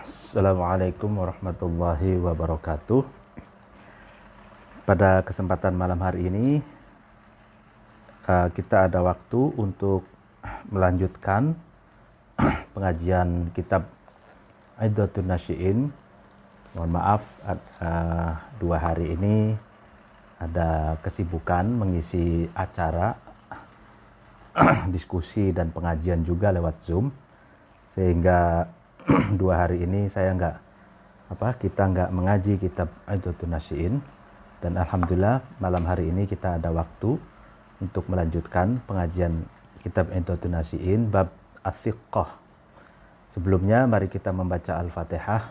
Assalamualaikum warahmatullahi wabarakatuh. Pada kesempatan malam hari ini kita ada waktu untuk melanjutkan pengajian kitab Iddatun Nasyi'in. Mohon maaf, 2 hari ini ada kesibukan mengisi acara diskusi dan pengajian juga lewat Zoom, sehingga 2 hari ini kita nggak mengaji kitab Iddatun Nasyi'in. Dan alhamdulillah malam hari ini kita ada waktu untuk melanjutkan pengajian kitab Iddatun Nasyi'in bab Ats-Tsiqah. Sebelumnya mari kita membaca Al-Fatihah.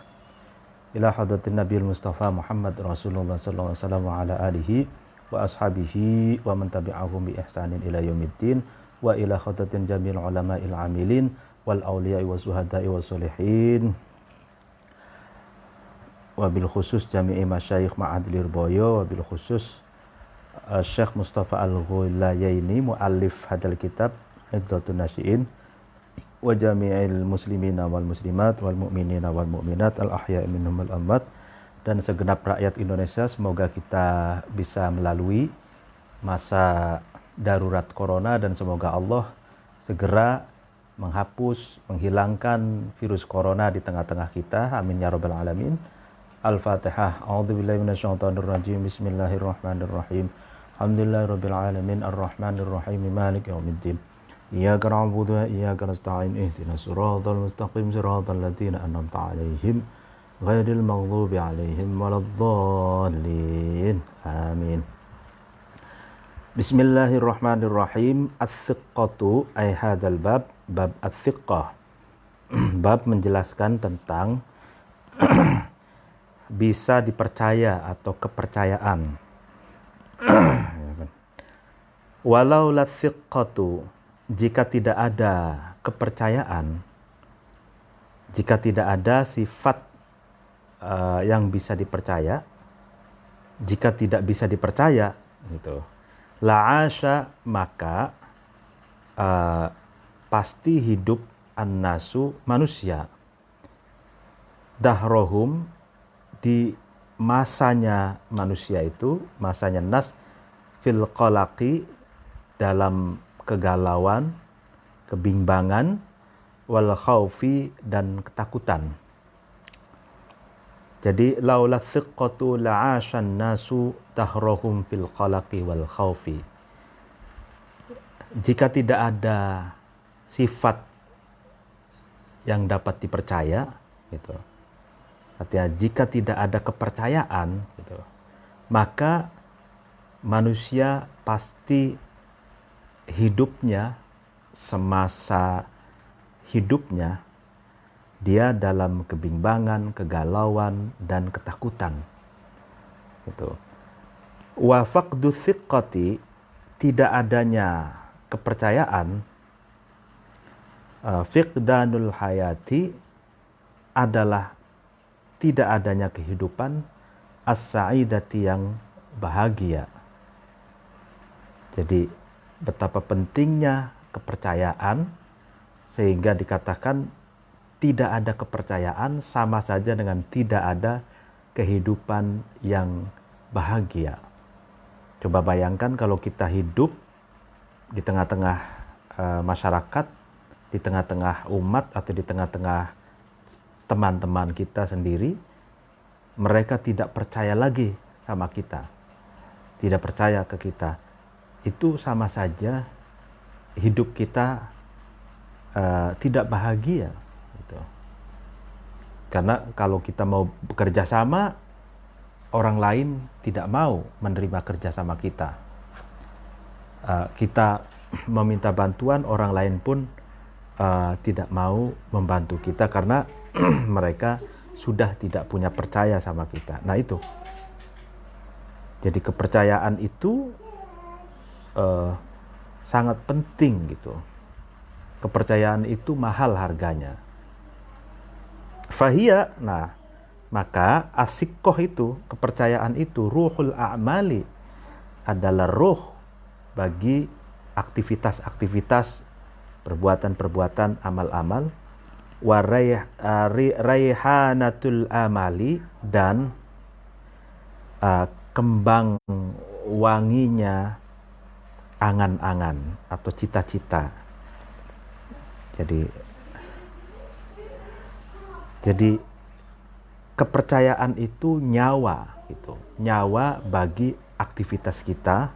Ila hadratin Nabiyil Mustafa Muhammad Rasulullah sallallahu alaihi wasallam wa ala alihi wa ashabihi wa man tabi'ahum bi ihsanin ila yaumiddin wa ila hadratin jamil ulama'il amilin wal awliya'i wa suhada'i wa solihin. Wabil khusus jami'i masyayikh ma'adli Lirboyo, wabil khusus Syekh Mustafa Al-Ghulayaini muallif hadal kitab Iddatun Nasyi'in wa jami'il muslimina wal muslimat wal mu'minina wal mu'minat al ahya'i minhum wal amwat, dan segenap rakyat Indonesia. Semoga kita bisa melalui masa darurat corona dan semoga Allah segera menghapus, menghilangkan virus corona di tengah-tengah kita. Amin ya rabbal alamin. Al-Fatihah. A'udzubillahi minasyaitonirrajim. Bismillahirrahmanirrahim. Alhamdulillahirabbil alamin arrahmanirrahim maliki yaumiddin. Iyyaka na'budu wa iyyaka nasta'in. Ihdinas siratal mustaqim siratal ladzina an'amta 'alaihim ghairil maghdubi 'alaihim waladdallin. Amin. Bismillahirrahmanirrahim. Ats-Tsiqatu ay hadzal bab Ats-Tsiqah. Bab menjelaskan tentang bisa dipercaya atau kepercayaan. Walau la tsiqatu, jika tidak ada kepercayaan, jika tidak ada sifat yang bisa dipercaya, jika tidak bisa dipercaya, gitu, la asya, maka pasti hidup an-nasu, manusia, dahrohum, di masanya manusia itu, masanya nas, fil qalaqi, dalam kegalauan, kebimbangan, wal khaufi, dan ketakutan. Jadi laula thiqatu la'ashan nasu tahrohum fil qalaqi wal khaufi. Jika tidak ada sifat yang dapat dipercaya, gitu, artinya jika tidak ada kepercayaan, gitu, maka manusia pasti hidupnya, semasa hidupnya dia dalam kebimbangan, kegalauan, dan ketakutan. Gitu. Wa faqdu thiqati, tidak adanya kepercayaan, fiqdanul hayati, adalah tidak adanya kehidupan, as-sa'idati, yang bahagia. Jadi betapa pentingnya kepercayaan, sehingga dikatakan tidak ada kepercayaan sama saja dengan tidak ada kehidupan yang bahagia. Coba bayangkan kalau kita hidup di tengah-tengah masyarakat, di tengah-tengah umat, atau di tengah-tengah teman-teman kita sendiri, mereka tidak percaya lagi sama kita, tidak percaya ke kita. Itu sama saja hidup kita tidak bahagia, gitu. Karena kalau kita mau bekerja sama, orang lain tidak mau menerima kerja sama kita. Kita meminta bantuan, orang lain pun tidak mau membantu kita karena mereka sudah tidak punya percaya sama kita. Nah itu. Jadi kepercayaan itu sangat penting, gitu. Kepercayaan itu mahal harganya. Fahiyya, nah maka as-tsiqah itu, kepercayaan itu, ruhul a'mali, adalah ruh bagi aktivitas-aktivitas, perbuatan-perbuatan, amal-amal Raihanatul amali, dan kembang wanginya angan-angan atau cita-cita. Jadi kepercayaan itu nyawa gitu. Nyawa bagi aktivitas kita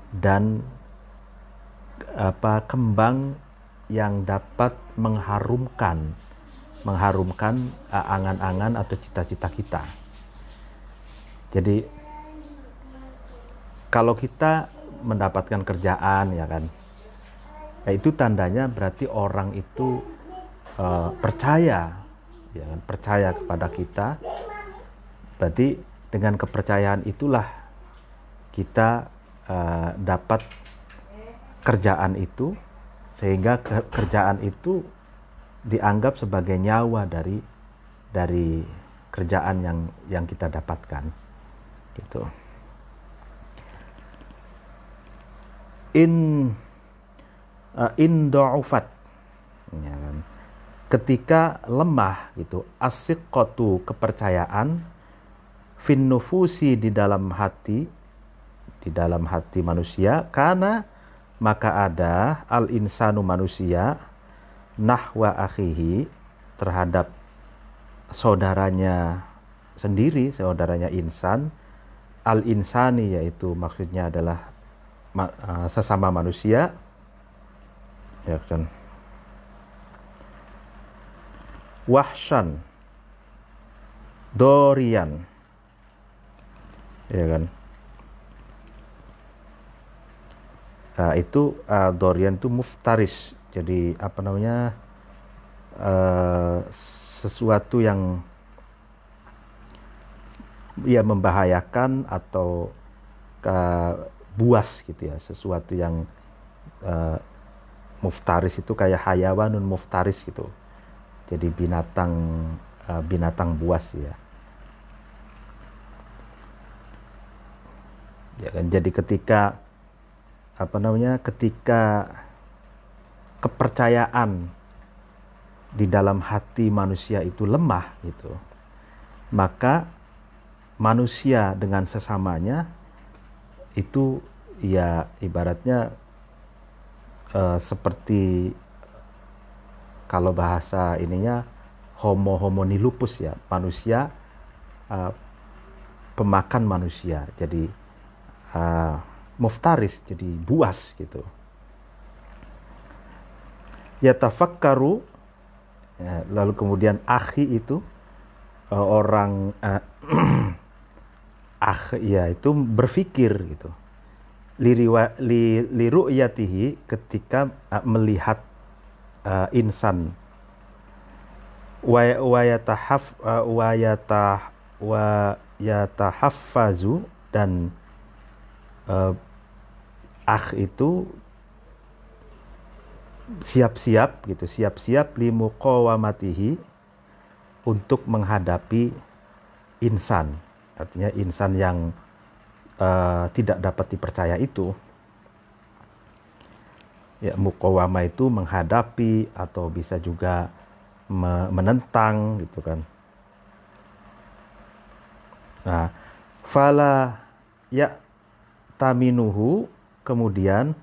dan kembang yang dapat mengharumkan angan-angan atau cita-cita kita. Jadi kalau kita mendapatkan kerjaan, ya kan, itu tandanya berarti orang itu percaya, ya kan, percaya kepada kita. Berarti dengan kepercayaan itulah kita dapat kerjaan itu, sehingga kerjaan itu dianggap sebagai nyawa dari kerjaan yang kita dapatkan, gitu. In da'ufat, ya kan, ketika lemah gitu, as-siqqatu, kepercayaan, fin nufusi, di dalam hati manusia, karena maka ada al insanu, manusia, nahwa akhihi, terhadap saudaranya sendiri, saudaranya insan, al insani, yaitu maksudnya adalah sesama manusia, ya kan, wahsyan, dorian, ya kan, itu dorian itu muftaris, jadi sesuatu yang ya membahayakan atau buas gitu ya, sesuatu yang muftaris itu kayak hayawanun muftaris gitu, jadi binatang buas ya. Ya kan, jadi ketika kepercayaan di dalam hati manusia itu lemah gitu, maka manusia dengan sesamanya itu ya ibaratnya seperti, kalau bahasa ininya, homo homini lupus ya, manusia pemakan manusia, jadi muftaris, jadi buas gitu. Yatafakkaru, lalu kemudian akhi itu orang ya itu berpikir gitu, liru'yatihi, ketika melihat insan, wa yatahaffazu, dan itu siap-siap limuqawamatihi, untuk menghadapi insan, artinya insan yang tidak dapat dipercaya itu. Ya, muqawamah itu menghadapi atau bisa juga menentang gitu kan. Nah, fala ya taminuhu, kemudian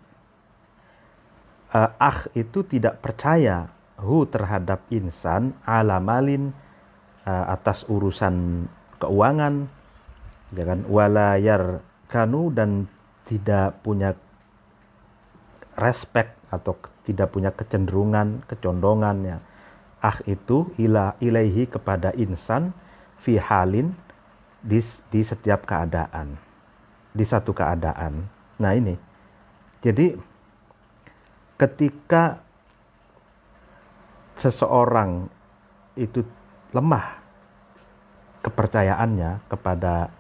itu tidak percaya terhadap insan, alamalin, atas urusan keuangan, ya kan, walayar kanu, dan tidak punya respect atau tidak punya kecondongan ya, itu ilaihi, kepada insan, fi halin, di setiap keadaan, di satu keadaan. Nah ini, jadi ketika seseorang itu lemah kepercayaannya kepada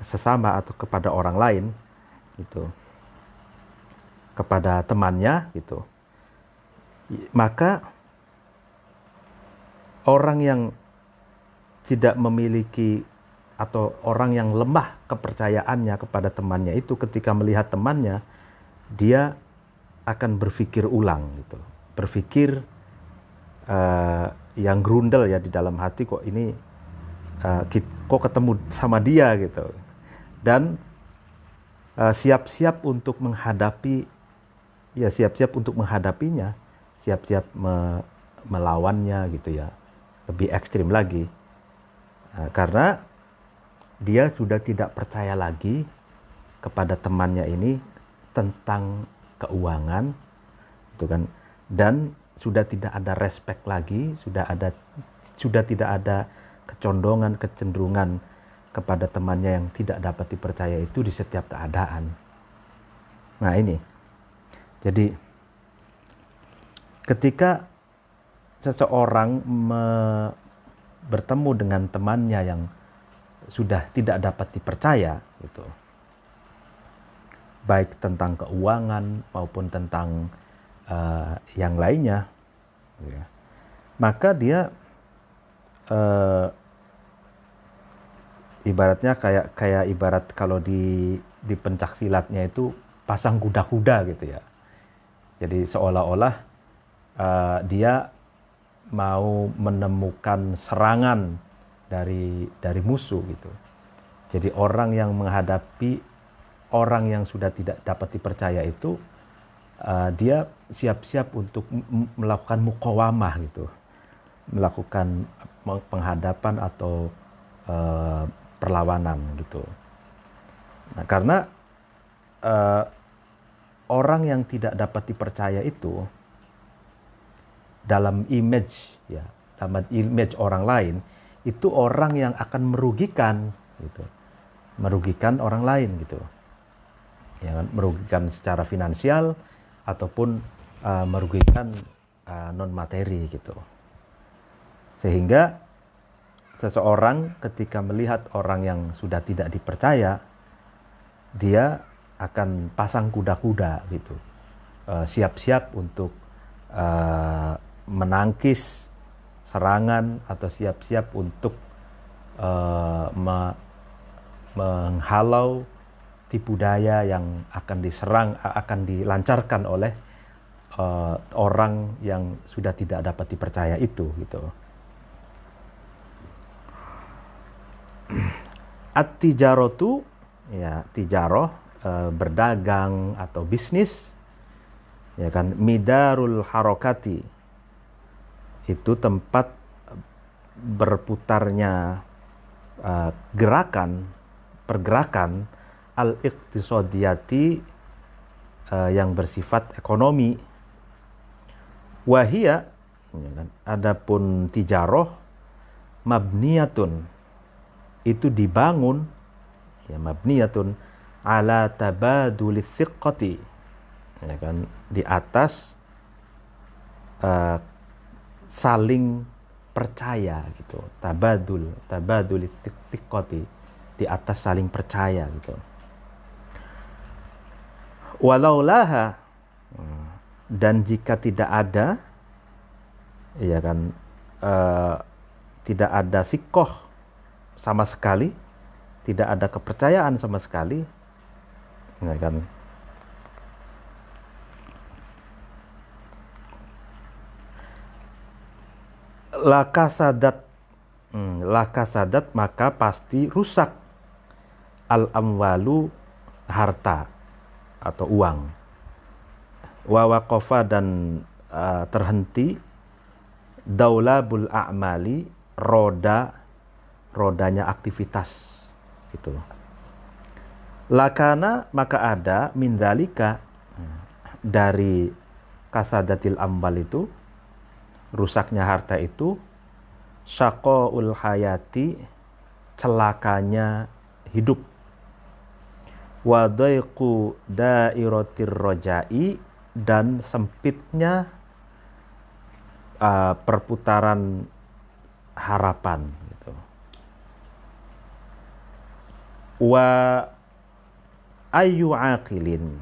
sesama atau kepada orang lain gitu, kepada temannya gitu, maka orang yang tidak memiliki atau orang yang lemah kepercayaannya kepada temannya itu, ketika melihat temannya, dia akan berpikir ulang gitu, berpikir yang grundel ya di dalam hati, kok ini kok ketemu sama dia gitu, dan siap-siap untuk menghadapi, ya siap-siap untuk menghadapinya, siap-siap melawannya gitu ya, lebih ekstrim lagi. Karena dia sudah tidak percaya lagi kepada temannya ini tentang keuangan, gitu kan, dan sudah tidak ada respect lagi, sudah tidak ada kecondongan, kecenderungan kepada temannya yang tidak dapat dipercaya itu di setiap keadaan. Nah ini, jadi ketika seseorang bertemu dengan temannya yang sudah tidak dapat dipercaya, gitu, baik tentang keuangan maupun tentang yang lainnya, ya, maka dia ibaratnya kayak ibarat kalau di pencak silatnya itu pasang kuda-kuda gitu ya. Jadi seolah-olah dia mau menemukan serangan dari musuh gitu. Jadi orang yang menghadapi orang yang sudah tidak dapat dipercaya itu, dia siap-siap untuk melakukan muqawamah gitu, melakukan penghadapan atau perlawanan gitu. Nah, karena orang yang tidak dapat dipercaya itu dalam image orang lain, itu orang yang akan merugikan gitu, merugikan orang lain gitu, ya kan? Merugikan secara finansial ataupun merugikan non materi gitu. Sehingga seseorang ketika melihat orang yang sudah tidak dipercaya, dia akan pasang kuda-kuda gitu, siap-siap untuk menangkis serangan atau siap-siap untuk menghalau tipu daya yang akan dilancarkan oleh orang yang sudah tidak dapat dipercaya itu gitu. At-tijaratu, ya tijaroh, berdagang atau bisnis, ya kan, midarul harokati, itu tempat berputarnya pergerakan al-iqtisadiyati, yang bersifat ekonomi. Wahia, ya kan, adapun tijaroh, mabniyatun, itu dibangun, ya mabniyatun ala tabadulis thiqati, ya kan, di atas saling percaya gitu, tabadulis thiqati, di atas saling percaya gitu. Walaulaha, dan jika tidak ada, ya kan, tidak ada sikoh sama sekali, tidak ada kepercayaan sama sekali, ya kan, lakasadat, maka pasti rusak al-amwalu, harta atau uang, wa waqafa, dan terhenti daulabul a'mali, rodanya aktivitas gitu. Lakana, maka ada min dzalika, dari kasadatil amwal itu, rusaknya harta itu, syaqaul hayati, celakanya hidup, wa daiqu dairatir rojai, dan sempitnya perputaran harapan gitu. Wa ayyu aqilin,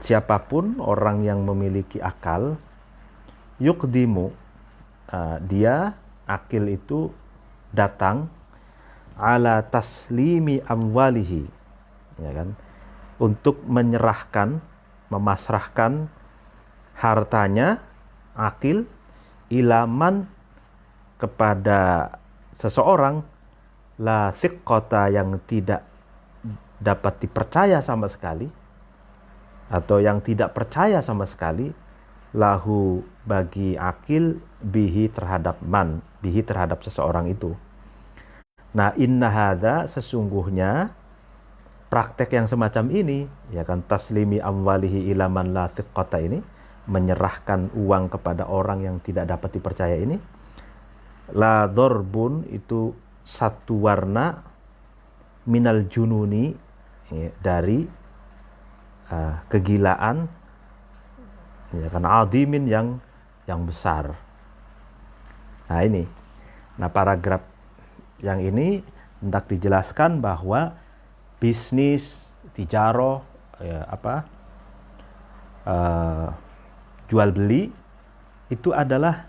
siapapun orang yang memiliki akal, yuqdimu, dia akil itu datang, ala taslimi amwalihi, ya kan, untuk menyerahkan, memasrahkan hartanya, akil, ilaman, kepada seseorang la thiqata yang tidak dapat dipercaya sama sekali, atau yang tidak percaya sama sekali, lahu bagi akil, bihi terhadap man, bihi terhadap seseorang itu. Nah, inna hadza sesungguhnya praktek yang semacam ini, ya kan, taslimi amwalihi ila man la thiqata ini, menyerahkan uang kepada orang yang tidak dapat dipercaya ini, la dhorbun itu satu warna, minal jununi, ya, dari kegilaan, ya kan, adimin yang besar. Nah ini, nah paragraf yang ini hendak dijelaskan bahwa bisnis tijaroh, ya, jual beli itu adalah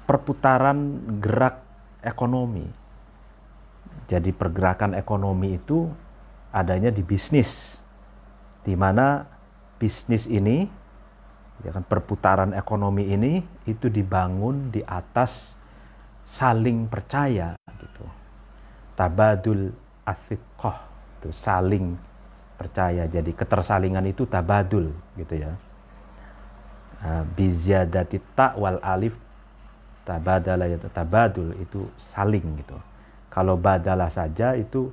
perputaran gerak ekonomi. Jadi pergerakan ekonomi itu adanya di bisnis, di mana bisnis ini, ya kan, perputaran ekonomi ini itu dibangun di atas saling percaya gitu. Tabadul athiqah itu saling percaya. Jadi ketersalingan itu tabadul gitu ya. Biziyadati ta wal alif tabadala ya, tabadul itu saling gitu. Kalau badalah saja itu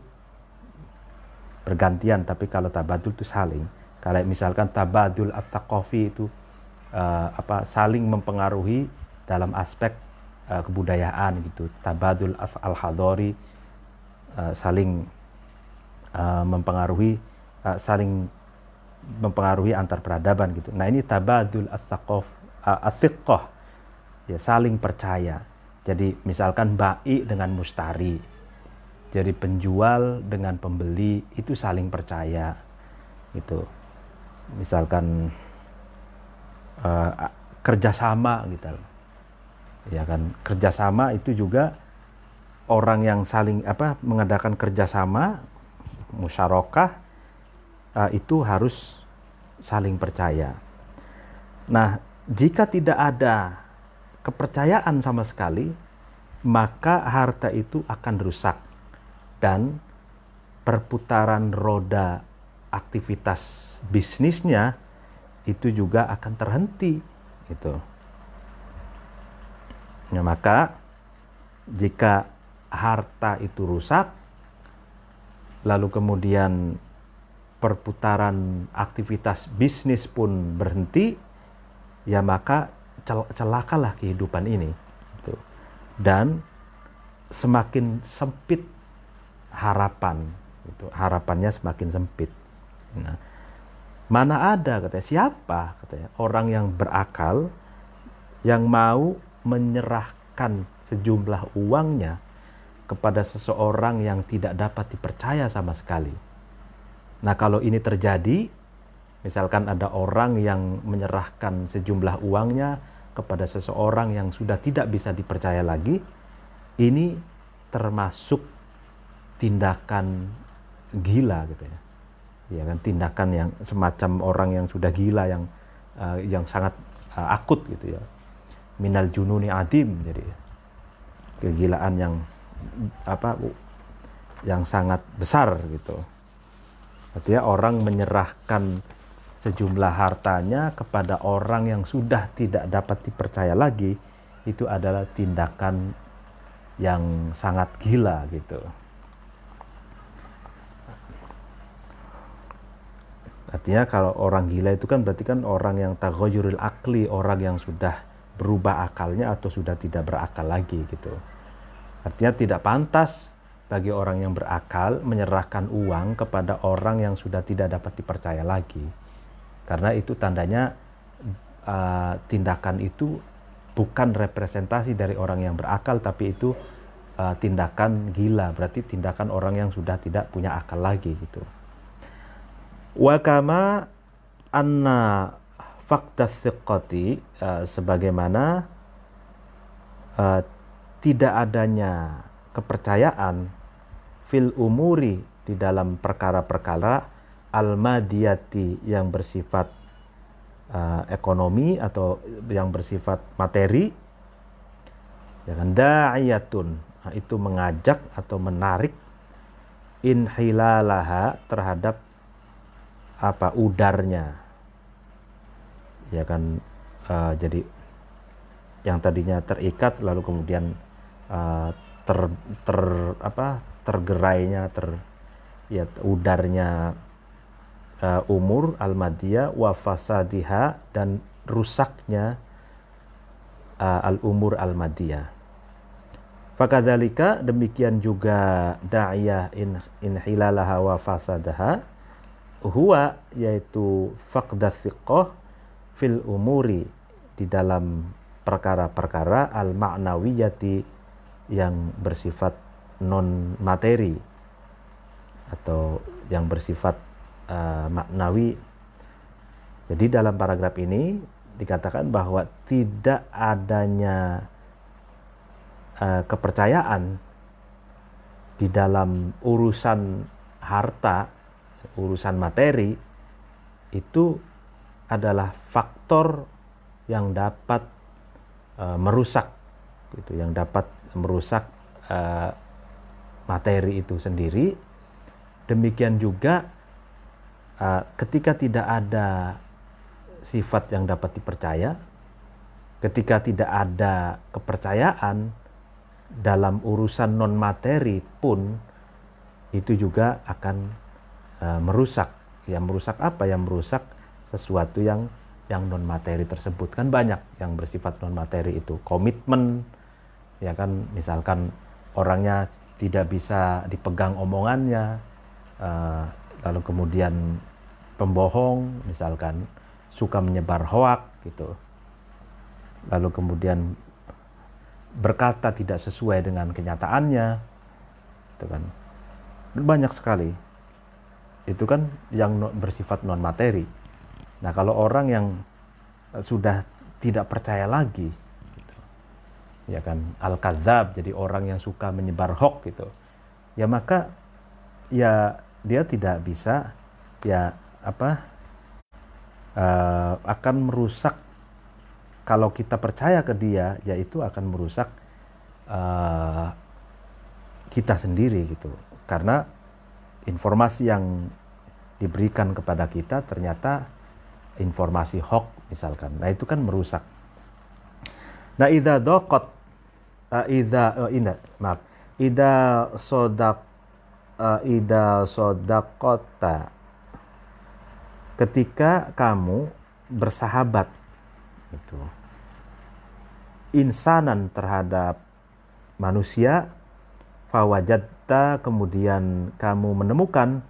bergantian, tapi kalau tabadul itu saling. Kalau misalkan tabadul at-thaqafi itu saling mempengaruhi dalam aspek kebudayaan gitu. Tabadul al-hadari saling mempengaruhi, saling mempengaruhi antar peradaban gitu. Nah, ini tabadul at-thiqah, ya, saling percaya. Jadi misalkan bai dengan mustari, jadi penjual dengan pembeli itu saling percaya gitu. Misalkan kerjasama gitu, ya kan, kerjasama itu juga orang yang saling mengadakan kerjasama, musyarakah, itu harus saling percaya. Nah, jika tidak ada kepercayaan sama sekali, maka harta itu akan rusak dan perputaran roda aktivitas bisnisnya itu juga akan terhenti gitu. Nah, maka jika harta itu rusak, lalu kemudian perputaran aktivitas bisnis pun berhenti, ya maka celakalah kehidupan ini gitu. Dan semakin sempit harapan gitu. Harapannya semakin sempit. Nah, mana ada, katanya, siapa, katanya, orang yang berakal yang mau menyerahkan sejumlah uangnya kepada seseorang yang tidak dapat dipercaya sama sekali. Nah, kalau ini terjadi, misalkan ada orang yang menyerahkan sejumlah uangnya kepada seseorang yang sudah tidak bisa dipercaya lagi, ini termasuk tindakan gila gitu ya. Ya kan, tindakan yang semacam orang yang sudah gila, yang sangat akut gitu ya. Minal jununi adim, jadi kegilaan yang sangat besar gitu. Artinya orang menyerahkan sejumlah hartanya kepada orang yang sudah tidak dapat dipercaya lagi, itu adalah tindakan yang sangat gila gitu. Artinya kalau orang gila itu kan berarti kan orang yang taghayyurul akli, orang yang sudah berubah akalnya atau sudah tidak berakal lagi gitu. Artinya tidak pantas bagi orang yang berakal menyerahkan uang kepada orang yang sudah tidak dapat dipercaya lagi. Karena itu tandanya tindakan itu bukan representasi dari orang yang berakal, tapi itu tindakan gila, berarti tindakan orang yang sudah tidak punya akal lagi gitu. Wa kama anna faqda thiqati, sebagaimana tidak adanya kepercayaan fil umuri, di dalam perkara-perkara al-madiyati, yang bersifat ekonomi atau yang bersifat materi, Ya kan, da'iyatun, nah, itu mengajak atau menarik inhilalaha terhadap apa udarnya, ya kan. Jadi yang tadinya terikat lalu kemudian uh, ter, ter tergerainya ya udarnya umur al-madiyah wa fasadiha, dan rusaknya al-umur al-madiyah. Fakadzalika, demikian juga da'iyah inhilalaha wa fasadaha huwa, yaitu faqdath thiqah fil umuri, di dalam perkara-perkara al-ma'nawiyati, yang bersifat non materi atau yang bersifat maknawi. Jadi dalam paragraf ini dikatakan bahwa tidak adanya kepercayaan di dalam urusan harta, urusan materi, itu adalah faktor yang dapat merusak, gitu, yang dapat merusak materi itu sendiri. Demikian juga ketika tidak ada sifat yang dapat dipercaya, ketika tidak ada kepercayaan dalam urusan non materi pun, itu juga akan merusak. Ya, merusak apa? Yang merusak sesuatu yang non materi tersebut. Kan banyak yang bersifat non materi itu. Komitmen, ya kan, misalkan orangnya tidak bisa dipegang omongannya, lalu kemudian pembohong, misalkan suka menyebar hoak gitu, lalu kemudian berkata tidak sesuai dengan kenyataannya, itu kan banyak sekali. Itu kan yang bersifat non materi. Nah, kalau orang yang sudah tidak percaya lagi, gitu, ya kan, al-kadzab, jadi orang yang suka menyebar hoax gitu, ya maka ya dia tidak bisa akan merusak. Kalau kita percaya ke dia, yaitu akan merusak kita sendiri gitu. Karena informasi yang diberikan kepada kita ternyata informasi hoax misalkan. Nah, itu kan merusak. Nah, idza sodaqota, ketika kamu bersahabat itu insanan terhadap manusia, fawajadta, kemudian kamu menemukan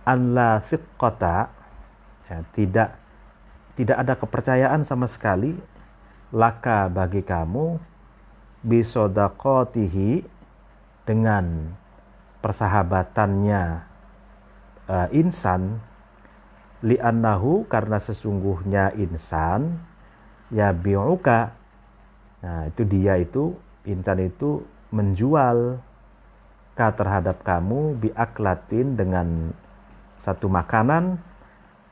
anla thiqata, ya, tidak ada kepercayaan sama sekali, laka, bagi kamu, bisodaqotihi, dengan persahabatannya insan, li'annahu, karena sesungguhnya insan, ya bi'uka, nah itu dia itu insan itu menjual ka terhadap kamu, biaklatin, dengan satu makanan,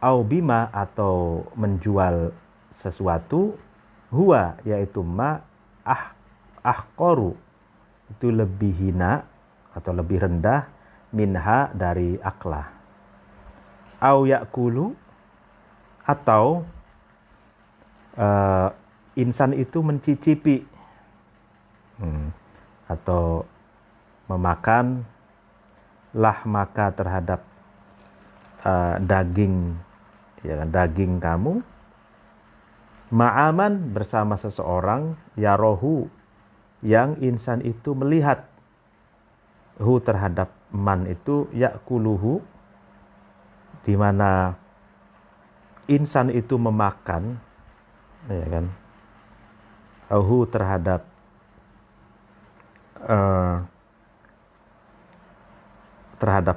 au bima, atau menjual sesuatu, huwa, yaitu ma ahqoru, itu lebih hina atau lebih rendah, minha, dari aklah. Au yakulu, atau insan itu mencicipi atau memakan lahmaka, terhadap daging, ya, daging kamu, ma'aman, bersama seseorang, yarohu, yang insan itu melihat, hu, terhadap man itu, yakuluhu, di mana insan itu memakan, ya kan, hu, terhadap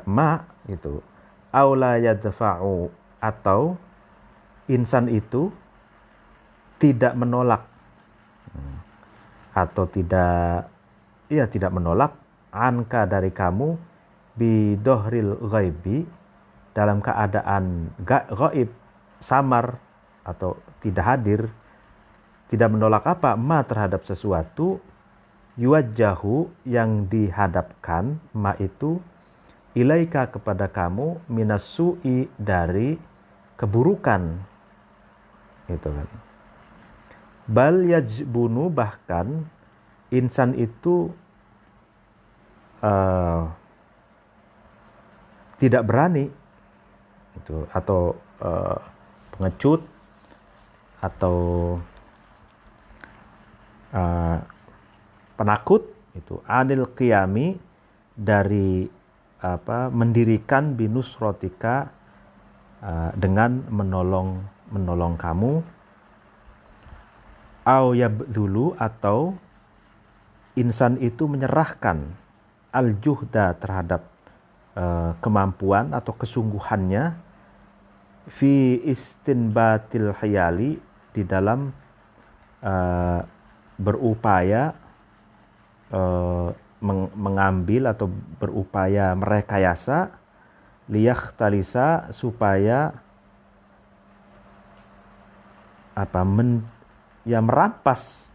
ma gitu, aula yadfa'u, atau insan itu tidak menolak, atau tidak menolak, anka, dari kamu, bidohril ghaibi, dalam keadaan gaib, samar atau tidak hadir, Tidak menolak apa? Ma terhadap sesuatu yuwajjahu yang dihadapkan, ma itu ilaika kepada kamu, minas su'i dari keburukan, gitu kan. Bal yajbunu, bahkan insan itu tidak berani itu, atau pengecut, atau penakut itu, anil qiyami, dari mendirikan binus rotika, dengan menolong kamu, au yabdulu, atau insan itu menyerahkan al-juhda terhadap kemampuan atau kesungguhannya, fi istinbatil khayali, di dalam berupaya mengambil atau berupaya merekayasa, liyakhtalisa, supaya merampas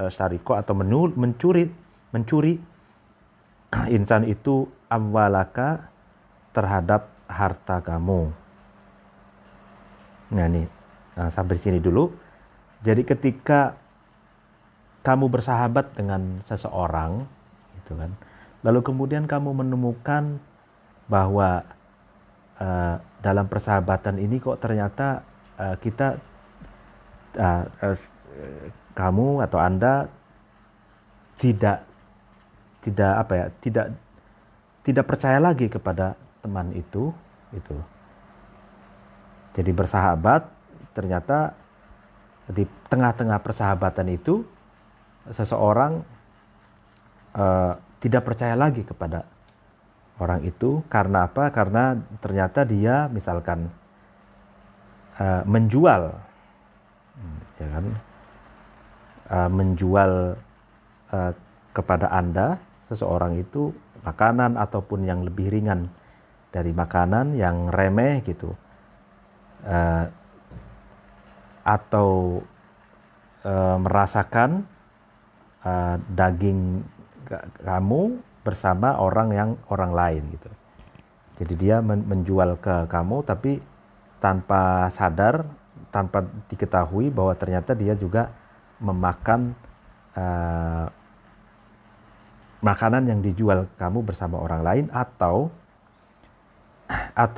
syariko, atau mencuri insan itu amwalaka, terhadap harta kamu. Nah nih, sampai sini dulu. Jadi ketika kamu bersahabat dengan seseorang, gitu kan, lalu kemudian kamu menemukan bahwa dalam persahabatan ini kok ternyata kamu atau Anda tidak percaya lagi kepada teman itu, gitu. Jadi bersahabat, ternyata di tengah-tengah persahabatan itu seseorang tidak percaya lagi kepada orang itu. Karena apa? Karena ternyata dia misalkan menjual, ya kan, menjual kepada Anda, seseorang itu, makanan ataupun yang lebih ringan dari makanan, yang remeh gitu, atau merasakan daging kamu bersama orang lain gitu. Jadi dia menjual ke kamu, tapi tanpa sadar, tanpa diketahui bahwa ternyata dia juga memakan makanan yang dijual kamu bersama orang lain, atau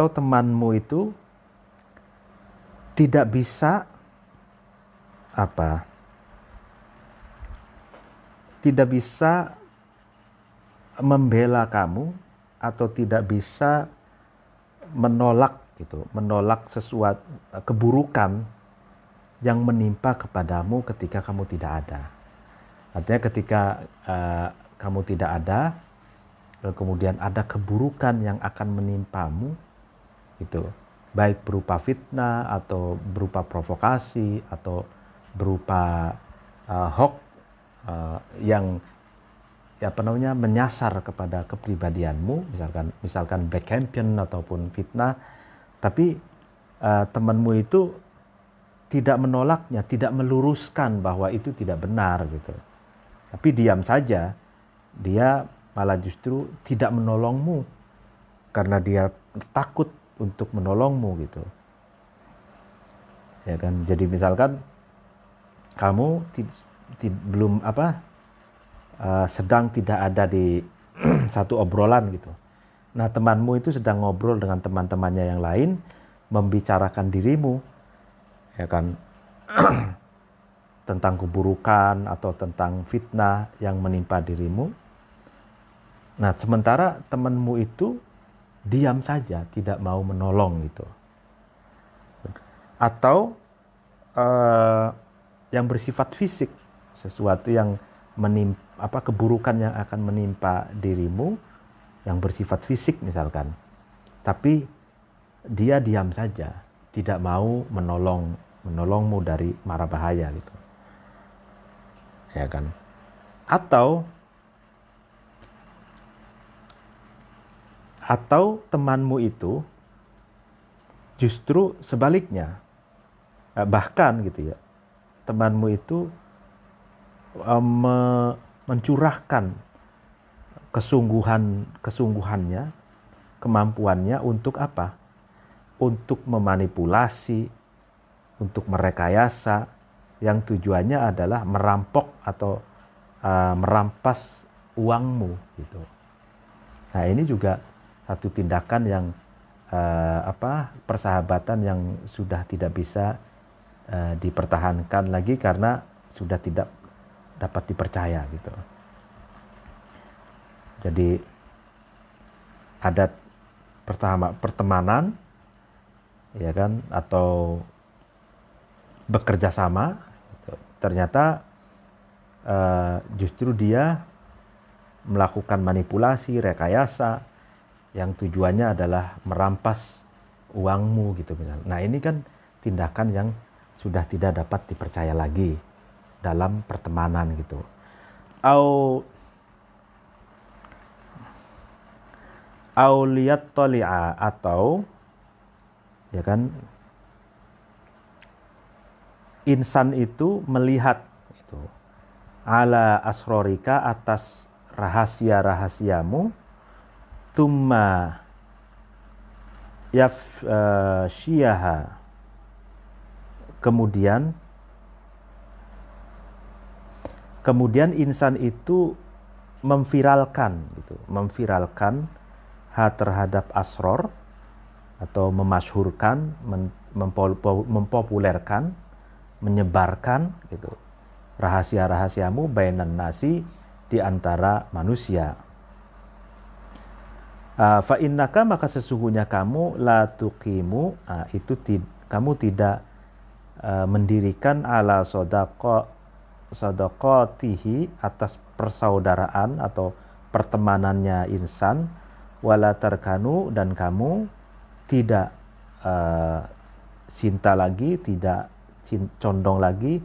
temanmu itu tidak bisa membela kamu, atau tidak bisa menolak sesuatu keburukan yang menimpa kepadamu ketika kamu tidak ada. Artinya ketika kamu tidak ada, lalu kemudian ada keburukan yang akan menimpamu, gitu, baik berupa fitnah, atau berupa provokasi, atau berupa hoax yang menyasar kepada kepribadianmu, misalkan backcampaign ataupun fitnah, tapi temanmu itu tidak menolaknya, tidak meluruskan bahwa itu tidak benar, gitu. Tapi diam saja, dia malah justru tidak menolongmu karena dia takut untuk menolongmu, gitu. Ya kan? Jadi misalkan kamu sedang tidak ada di satu obrolan, gitu. Nah, temanmu itu sedang ngobrol dengan teman-temannya yang lain, membicarakan dirimu, ya kan, tentang keburukan atau tentang fitnah yang menimpa dirimu. Nah, sementara temanmu itu diam saja, tidak mau menolong, gitu. Atau yang bersifat fisik, sesuatu yang keburukan yang akan menimpa dirimu, yang bersifat fisik misalkan, tapi dia diam saja, tidak mau menolongmu dari mara bahaya, gitu, ya kan. Atau temanmu itu justru sebaliknya, bahkan gitu ya, temanmu itu mencurahkan kesungguhannya, kemampuannya untuk apa? Untuk memanipulasi, untuk merekayasa, yang tujuannya adalah merampok atau merampas uangmu gitu. Nah, ini juga satu tindakan yang persahabatan yang sudah tidak bisa dipertahankan lagi karena sudah tidak dapat dipercaya gitu. Jadi ada pertemanan, ya kan, atau bekerja sama, gitu. Ternyata justru dia melakukan manipulasi, rekayasa, yang tujuannya adalah merampas uangmu gitu misalnya. Nah, ini kan tindakan yang sudah tidak dapat dipercaya lagi dalam pertemanan gitu. Auliyat toli'a, atau ya kan, insan itu melihat gitu, ala asrorika, atas rahasia-rahasiamu, tumma yafshiyaha, kemudian insan itu memviralkan gitu, terhadap asror, atau memasyhurkan, mempopulerkan, menyebarkan gitu, rahasia-rahasiamu bainan nasi, di antara manusia. Fa innaka, maka sesungguhnya kamu, la tuqimu, itu kamu tidak mendirikan ala sadaqatihi, atas persaudaraan atau pertemanannya insan, wala tarkanu, dan kamu tidak cinta lagi, tidak condong lagi,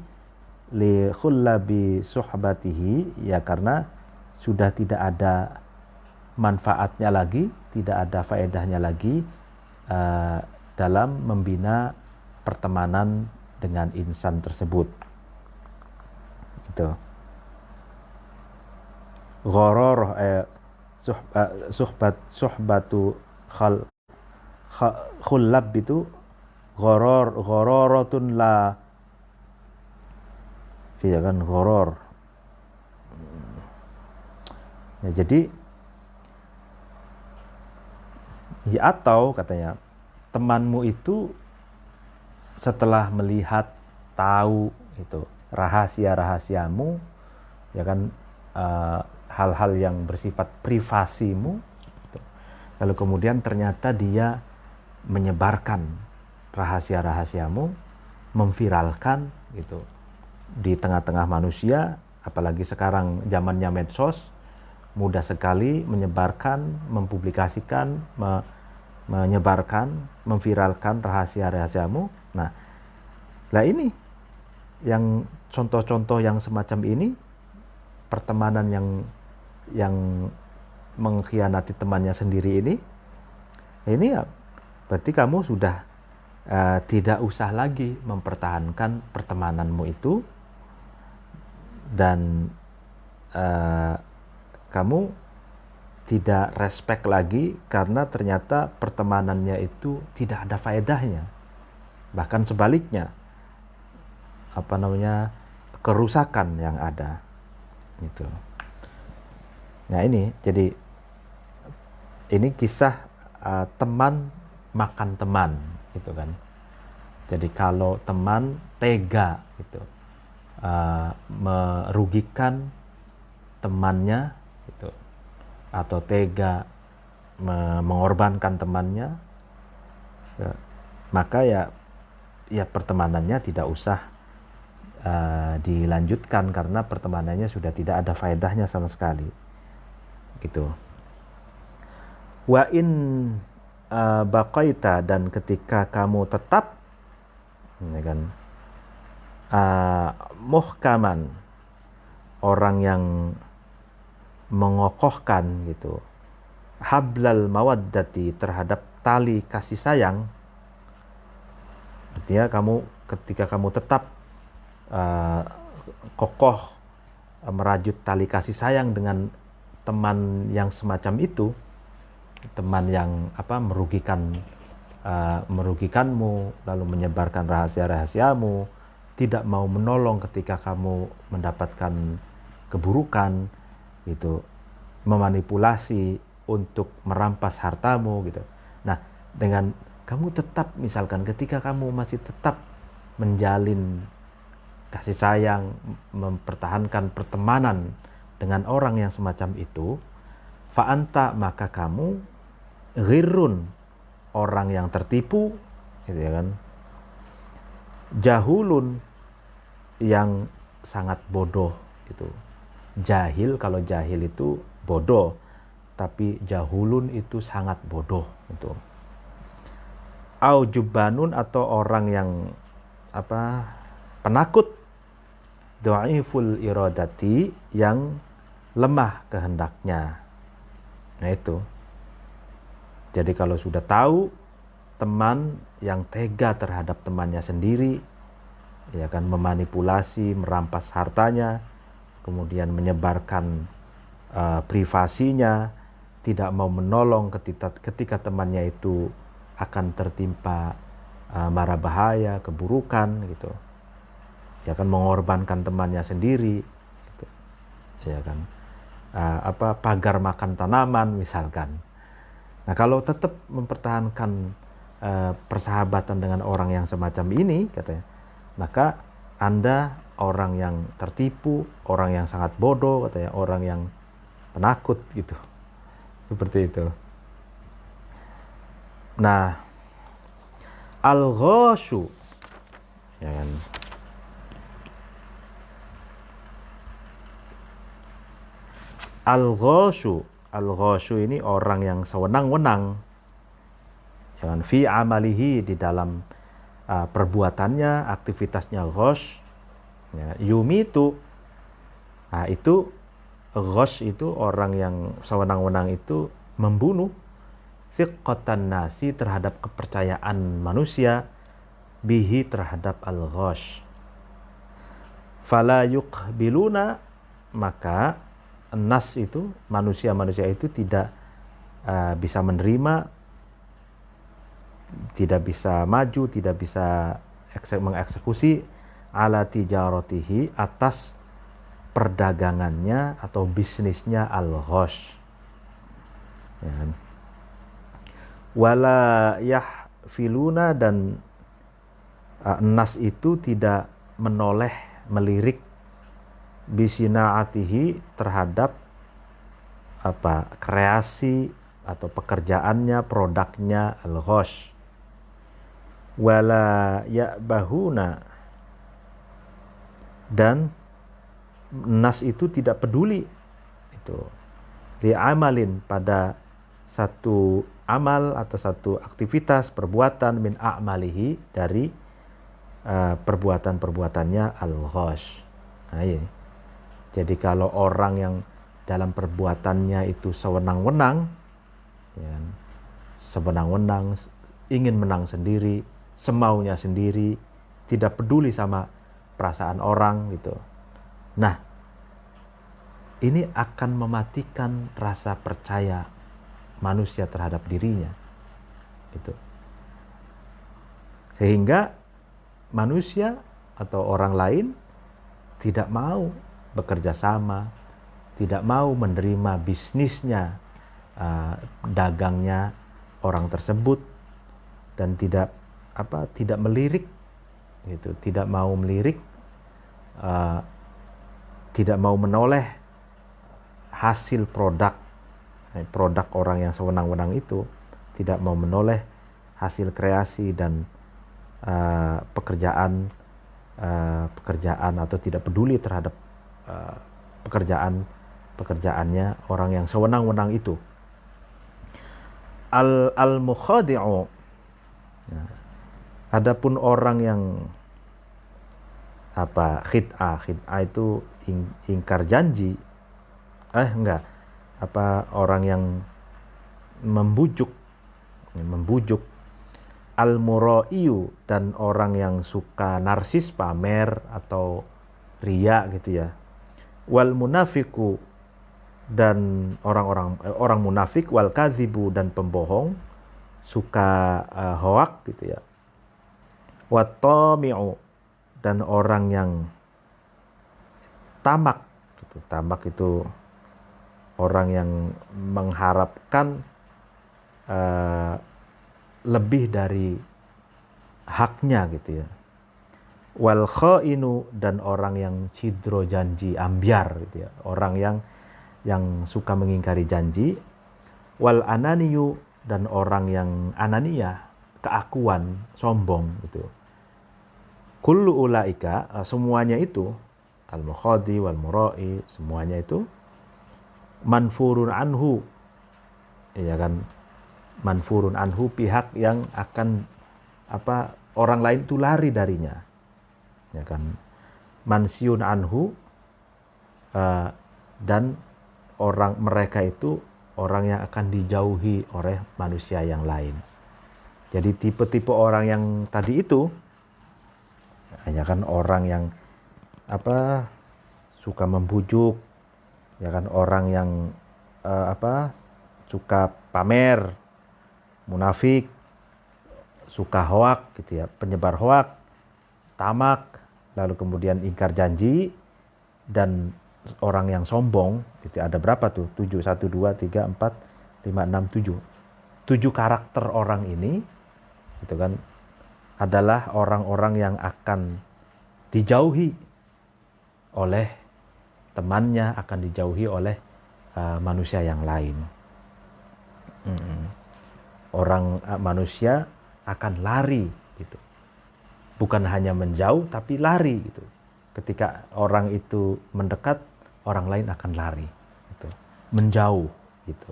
li khullabi suhbatihi, ya karena sudah tidak ada manfaatnya lagi, tidak ada faedahnya lagi dalam membina pertemanan dengan insan tersebut. Gitu. Ghoror suhbatu khullab itu ghororatun la, iya kan, ghoror. Ya, jadi ya, atau katanya temanmu itu setelah melihat, tahu itu rahasia-rahasiamu, ya kan, hal-hal yang bersifat privasimu gitu. Lalu kemudian ternyata dia menyebarkan rahasia-rahasiamu, memviralkan gitu di tengah-tengah manusia, apalagi sekarang zamannya medsos, mudah sekali menyebarkan, mempublikasikan, menyebarkan, memviralkan rahasia-rahasiamu. Nah, ini yang contoh-contoh yang semacam ini, pertemanan yang mengkhianati temannya sendiri ini ya berarti kamu sudah tidak usah lagi mempertahankan pertemananmu itu, dan kamu tidak respect lagi karena ternyata pertemanannya itu tidak ada faedahnya, bahkan sebaliknya, kerusakan yang ada gitu. Nah, ini jadi ini kisah teman makan teman gitu kan. Jadi kalau teman tega gitu merugikan temannya gitu, atau tega mengorbankan temannya, ya, maka ya pertemanannya tidak usah dilanjutkan karena pertemanannya sudah tidak ada faedahnya sama sekali gitu. Wa in baqaita, dan ketika kamu tetap, ya kan, muhkaman, orang yang mengokohkan gitu, hablal mawaddati, terhadap tali kasih sayang, artinya ketika kamu tetap uh, kokoh merajut tali kasih sayang dengan teman yang semacam itu, teman yang merugikanmu, lalu menyebarkan rahasia-rahasiamu, tidak mau menolong ketika kamu mendapatkan keburukan, gitu, memanipulasi untuk merampas hartamu, gitu. Nah, dengan kamu tetap, misalkan ketika kamu masih tetap menjalin kasih sayang, mempertahankan pertemanan dengan orang yang semacam itu, fa'anta, maka kamu ghirrun, orang yang tertipu, gitu ya kan, jahulun, yang sangat bodoh, gitu. Jahil, kalau jahil itu bodoh, tapi jahulun itu sangat bodoh, gitu. Au jubbanun, atau orang yang penakut, dhaiful iradati, yang lemah kehendaknya. Nah itu. Jadi kalau sudah tahu teman yang tega terhadap temannya sendiri, ya kan, memanipulasi, merampas hartanya, kemudian menyebarkan privasinya, tidak mau menolong ketika temannya itu akan tertimpa mara bahaya, keburukan, gitu. Ya kan, mengorbankan temannya sendiri, gitu. Ya kan, pagar makan tanaman misalkan. Nah, kalau tetap mempertahankan persahabatan dengan orang yang semacam ini, katanya, maka Anda orang yang tertipu, orang yang sangat bodoh, katanya, orang yang penakut, gitu. Seperti itu. Nah, al-ghasyu, ya kan, al-ghasyu ini orang yang sewenang-wenang, jangan fi amalihi, di dalam perbuatannya, aktivitasnya ghash, ya, yumitu. Nah, itu ghash itu orang yang sewenang-wenang itu membunuh thiqatan nasi, terhadap kepercayaan manusia, bihi, terhadap al-ghash. Fala yuqbiluna, maka nas itu, manusia-manusia itu tidak bisa menerima, tidak bisa maju, tidak bisa mengeksekusi ala tijaratihi, atas perdagangannya atau bisnisnya al-ghash. Ya. Wala yahfiluna, dan nas itu tidak menoleh, melirik, bisinaatihi, terhadap kreasi atau pekerjaannya, produknya al-ghash. Wala ya'bahuna, dan nas itu tidak peduli itu li'amalin, pada satu amal atau satu aktivitas, perbuatan, min a'malihi, dari perbuatan-perbuatannya al-ghash. Nah, ini. Jadi kalau orang yang dalam perbuatannya itu sewenang-wenang, ya, sewenang-wenang, ingin menang sendiri, semaunya sendiri, tidak peduli sama perasaan orang, gitu. Nah, ini akan mematikan rasa percaya manusia terhadap dirinya, gitu. Sehingga manusia atau orang lain tidak mau bekerja sama, tidak mau menerima bisnisnya, dagangnya orang tersebut, dan tidak melirik, gitu, tidak mau melirik, tidak mau menoleh hasil produk orang yang sewenang-wenang itu, tidak mau menoleh hasil kreasi dan pekerjaan atau tidak peduli terhadap pekerjaannya orang yang sewenang-wenang itu. Al-mukhadi'u. Nah, adapun orang yang khid'ah itu ingkar janji, orang yang membujuk, Al-muraiyu, dan orang yang suka narsis, pamer atau riya gitu ya. Wal munafiku, dan orang munafik. Wal kadhibu, dan pembohong, suka hoak gitu ya. Wat tami'u, dan orang yang tamak gitu. Tamak itu orang yang mengharapkan lebih dari haknya gitu ya. Wal khainu, dan orang yang cidro janji, ambyar gitu ya. Orang yang suka mengingkari janji. Wal ananiyu, dan orang yang ananiyah, keakuan, sombong gitu. Kullu ulaika, semuanya itu, al-mukhadi wal murai, semuanya itu manfurun anhu, ya kan, manfurun anhu, pihak yang akan orang lain itu lari darinya, ya kan. Mansyun anhu, dan mereka itu orang yang akan dijauhi oleh manusia yang lain. Jadi tipe-tipe orang yang tadi itu, ya kan, orang yang suka membujuk, ya kan, orang yang suka pamer, munafik, suka hoak gitu ya, penyebar hoak, tamak, lalu kemudian ingkar janji, dan orang yang sombong. Itu ada berapa tuh? 7, 1, 2, 3, 4, 5, 6, 7. 7 karakter orang ini gitu kan, adalah orang-orang yang akan dijauhi oleh temannya, akan dijauhi oleh manusia yang lain. Manusia akan lari gitu. Bukan hanya menjauh tapi lari gitu. Ketika orang itu mendekat, orang lain akan lari gitu. Menjauh gitu.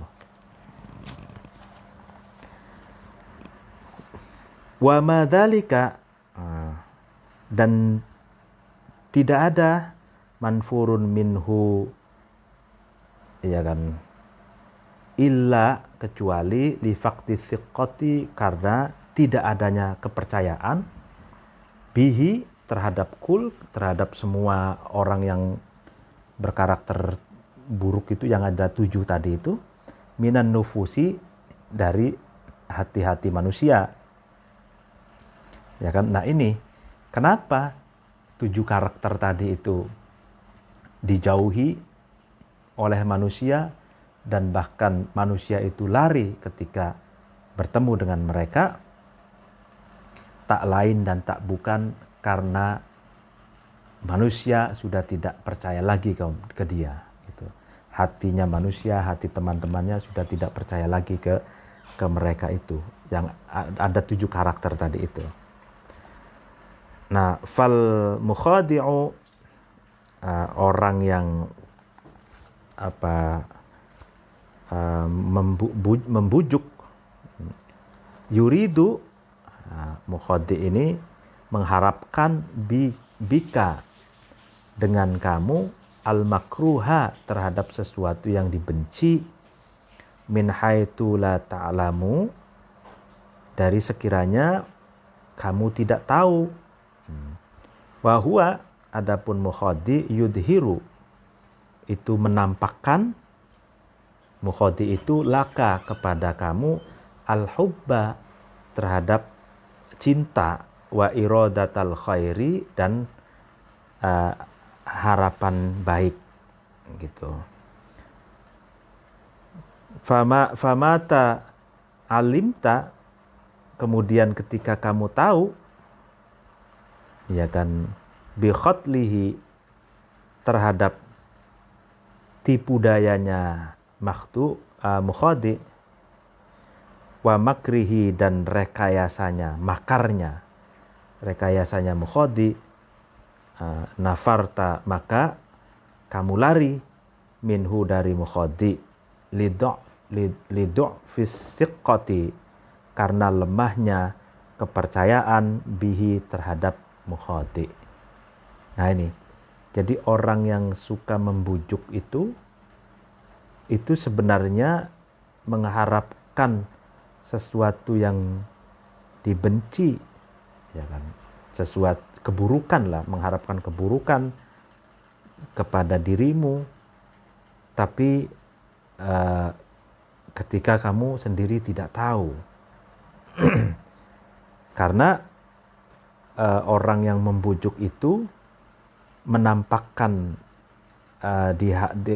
Wa madzalika, dan tidak ada manfurun minhu, ya kan, illa, kecuali li faqdi thiqati, karena tidak adanya kepercayaan, bihi, terhadap terhadap semua orang yang berkarakter buruk itu, yang ada 7 tadi itu, minan nufusi, dari hati-hati manusia, ya kan. Nah ini kenapa 7 karakter tadi itu dijauhi oleh manusia, dan bahkan manusia itu lari ketika bertemu dengan mereka, tak lain dan tak bukan karena manusia sudah tidak percaya lagi ke dia gitu. Hatinya manusia, hati teman-temannya sudah tidak percaya lagi ke mereka itu, yang ada 7 karakter tadi itu. Nah, fal mukhadi'u, orang yang membujuk, yuridu, mukhadi' ini mengharapkan bika, dengan kamu, al makruha, terhadap sesuatu yang dibenci, min haitsu la ta'lamu, dari sekiranya kamu tidak tahu. Wa huwa, adapun mukhadi, yudhiru, itu menampakkan, mukhadi itu laka, kepada kamu, al-hubba, terhadap cinta, wa iradatal khairi, dan harapan baik gitu. Famata alimta, kemudian ketika kamu tahu, ya kan, bi khatlihi, terhadap tipu dayanya mukhadi, wa makrihi, dan rekayasanya, makarnya, rekayasanya mukhadi, nafarta, maka kamu lari, minhu, dari mukhadi, lidu' fis siqati, karena lemahnya kepercayaan, bihi, terhadap mukhadi. Nah ini, jadi orang yang suka membujuk itu sebenarnya mengharapkan sesuatu yang dibenci, ya kan, sesuatu keburukan lah, mengharapkan keburukan kepada dirimu, tapi ketika kamu sendiri tidak tahu. Karena orang yang membujuk itu menampakkan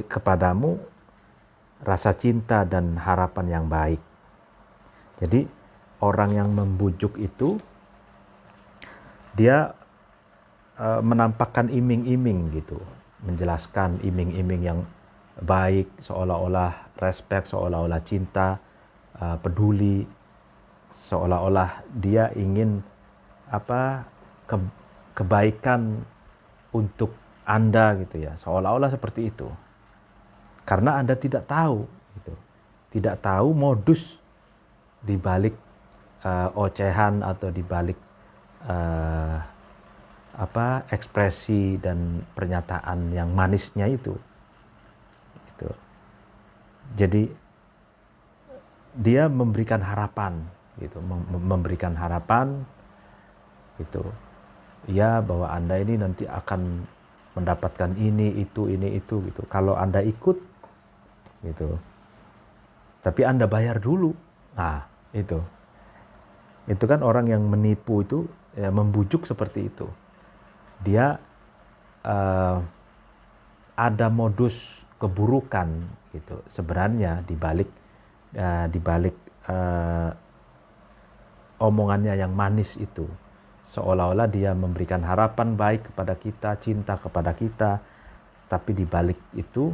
kepadamu rasa cinta dan harapan yang baik. Jadi orang yang membujuk itu dia menampakkan iming-iming gitu, menjelaskan iming-iming yang baik, seolah-olah respect, seolah-olah cinta, peduli, seolah-olah dia ingin kebaikan untuk Anda gitu ya, seolah-olah seperti itu. Karena Anda tidak tahu gitu. Tidak tahu modus di balik ocehan atau di balik ekspresi dan pernyataan yang manisnya itu. Gitu. Jadi dia memberikan harapan gitu, memberikan harapan gitu. Ya, bahwa Anda ini nanti akan mendapatkan ini itu gitu. Kalau Anda ikut gitu. Tapi Anda bayar dulu. Nah, itu. Itu kan orang yang menipu itu ya, membujuk seperti itu. Dia ada modus keburukan gitu. Sebenarnya di balik omongannya yang manis itu. Seolah-olah dia memberikan harapan baik kepada kita, cinta kepada kita, tapi di balik itu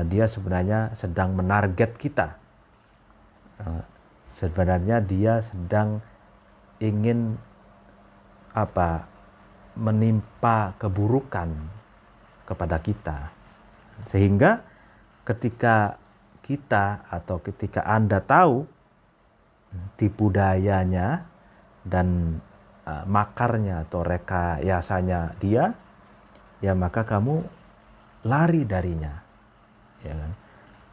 dia sebenarnya sedang menarget kita. Sebenarnya dia sedang ingin menimpa keburukan kepada kita. Sehingga ketika kita atau ketika Anda tahu tipu dayanya dan makarnya atau rekayasanya dia, ya maka kamu lari darinya. Ya kan?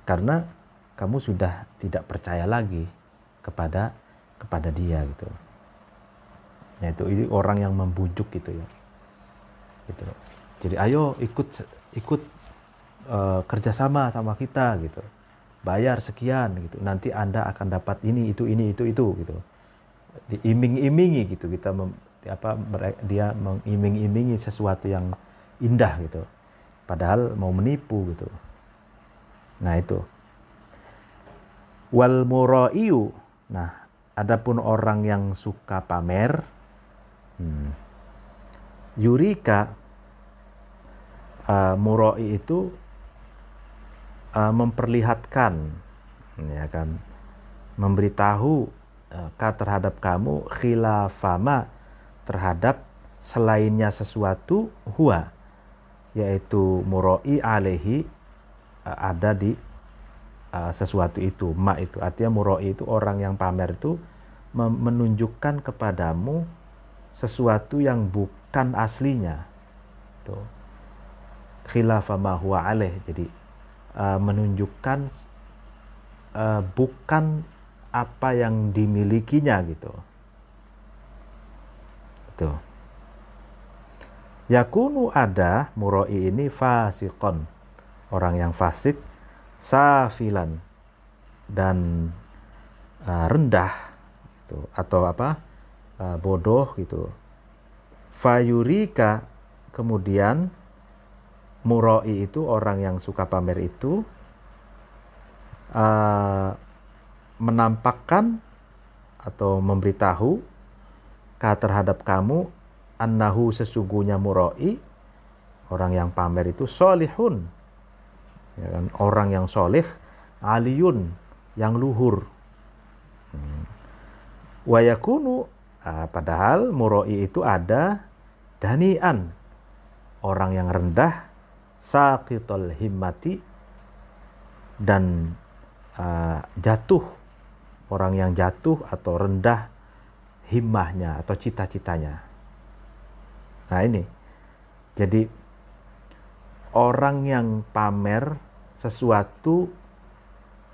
Karena kamu sudah tidak percaya lagi kepada dia gitu. Ya, itu orang yang membujuk gitu ya. Gitu. Jadi ayo ikut kerjasama sama kita gitu. Bayar sekian gitu. Nanti Anda akan dapat ini itu gitu. Diiming-imingi gitu. Dia mengiming-imingi sesuatu yang indah gitu. Padahal mau menipu gitu. Nah itu. Wal muraiyu. Nah, adapun orang yang suka pamer, yurika, murai itu memperlihatkan, ya kan, memberitahu terhadap kamu khilafama, terhadap selainnya sesuatu, huwa, yaitu murai alaihi, ada di sesuatu itu, ma itu artinya murai itu orang yang pamer itu menunjukkan kepadamu sesuatu yang bukan aslinya. Tuh. Khilafa ma huwa alaih, jadi menunjukkan bukan apa yang dimilikinya gitu. Tuh. Yakunu ada murai ini fasiqon, orang yang fasik, safilan, dan rendah gitu, atau bodoh gitu. Fayurika, kemudian murai itu orang yang suka pamer itu menampakkan atau memberitahu terhadap kamu annahu, sesungguhnya murai, orang yang pamer itu, solihun, ya kan, orang yang soleh, aliyun, yang luhur. Wayakunu, padahal murai itu ada danian, orang yang rendah, saqitul himmati, dan jatuh, orang yang jatuh atau rendah himmahnya atau cita-citanya. Nah ini, jadi orang yang pamer sesuatu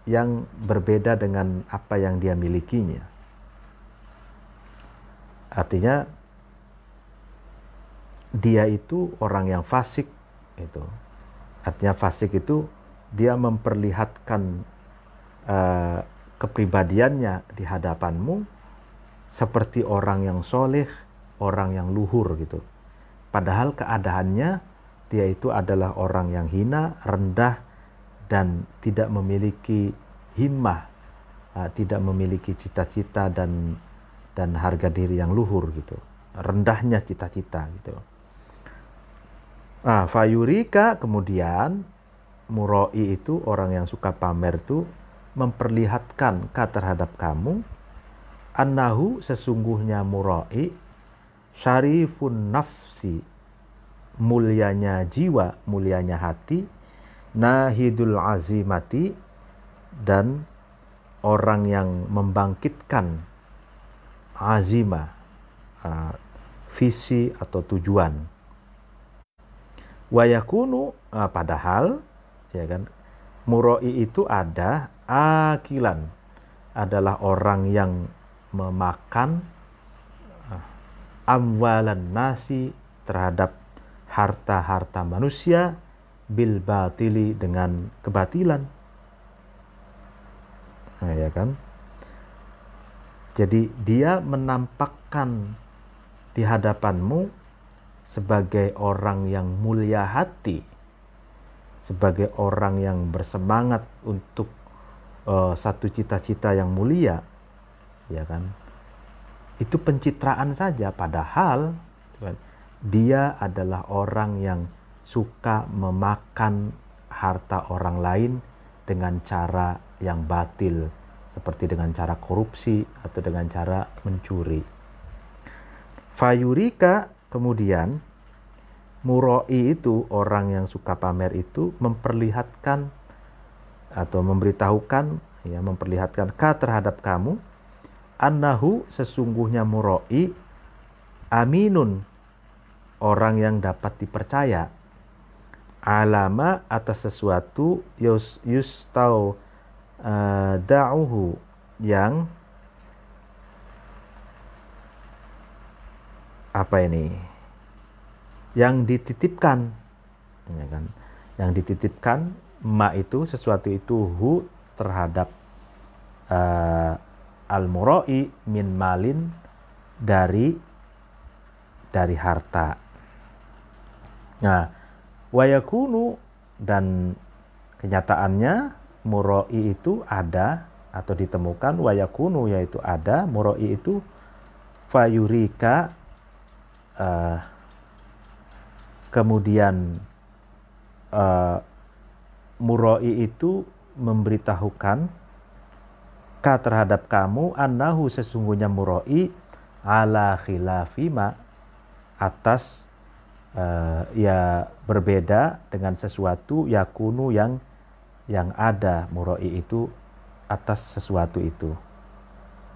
yang berbeda dengan apa yang dia milikinya. Artinya dia itu orang yang fasik itu. Artinya fasik itu dia memperlihatkan kepribadiannya di hadapanmu seperti orang yang soleh, orang yang luhur gitu. Padahal keadaannya dia itu adalah orang yang hina, rendah, dan tidak memiliki himmah, tidak memiliki cita-cita dan harga diri yang luhur gitu. Rendahnya cita-cita gitu. Fayurika, kemudian muroi itu orang yang suka pamer itu memperlihatkan terhadap kamu annahu, sesungguhnya muroi syarifun nafsi, mulianya jiwa, mulianya hati, nahidul azimati, dan orang yang membangkitkan azimah, visi atau tujuan. Wayakunu, padahal ya kan, muroi itu ada akilan, adalah orang yang memakan amwalan nasi, terhadap harta-harta manusia, bil batili, dengan kebatilan. Ya kan? Jadi dia menampakkan di hadapanmu sebagai orang yang mulia hati, sebagai orang yang bersemangat untuk satu cita-cita yang mulia, ya kan? Itu pencitraan saja, padahal dia adalah orang yang suka memakan harta orang lain dengan cara yang batil, seperti dengan cara korupsi atau dengan cara mencuri. Fayurika, kemudian muroi itu orang yang suka pamer itu memperlihatkan atau memberitahukan, ya, memperlihatkan terhadap kamu annahu, sesungguhnya muroi aminun, orang yang dapat dipercaya, alama, atas sesuatu, yustau da'uhu, yang yang dititipkan, ya kan? Yang dititipkan, ma itu sesuatu itu, hu, terhadap al-muroi, min malin, dari harta. Nah, wayakunu, dan kenyataannya muroi itu ada atau ditemukan, wayakunu yaitu ada, muroi itu fayurika, kemudian muroi itu memberitahukan terhadap kamu annahu, sesungguhnya muroi ala khilafima, atas ya berbeda dengan sesuatu, yakunu, yang ada muroi itu atas sesuatu itu.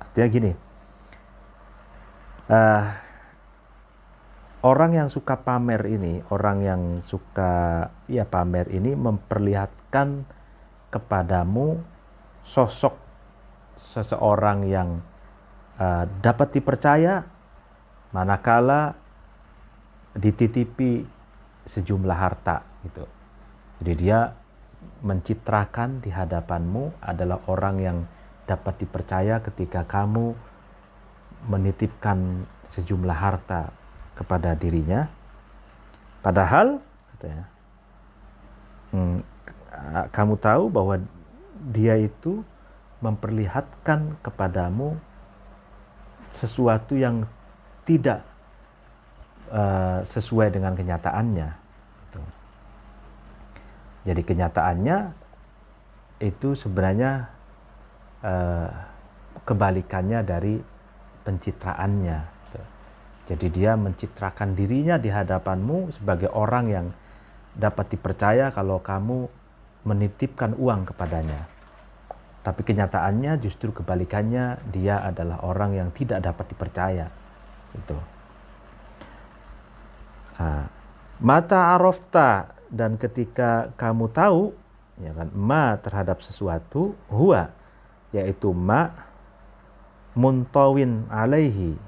Artinya gini, orang yang suka pamer ini, orang yang suka pamer ini memperlihatkan kepadamu sosok seseorang yang dapat dipercaya manakala dititipi sejumlah harta gitu. Jadi dia mencitrakan di hadapanmu adalah orang yang dapat dipercaya ketika kamu menitipkan sejumlah harta kepada dirinya. Padahal katanya, kamu tahu bahwa dia itu memperlihatkan kepadamu sesuatu yang tidak sesuai dengan kenyataannya. Jadi kenyataannya itu sebenarnya kebalikannya dari pencitraannya. Jadi dia mencitrakan dirinya di hadapanmu sebagai orang yang dapat dipercaya kalau kamu menitipkan uang kepadanya. Tapi kenyataannya justru kebalikannya, dia adalah orang yang tidak dapat dipercaya. Gitu. Mata arafta, dan ketika kamu tahu, ya kan, ma terhadap sesuatu, huwa, yaitu ma muntawin alaihi,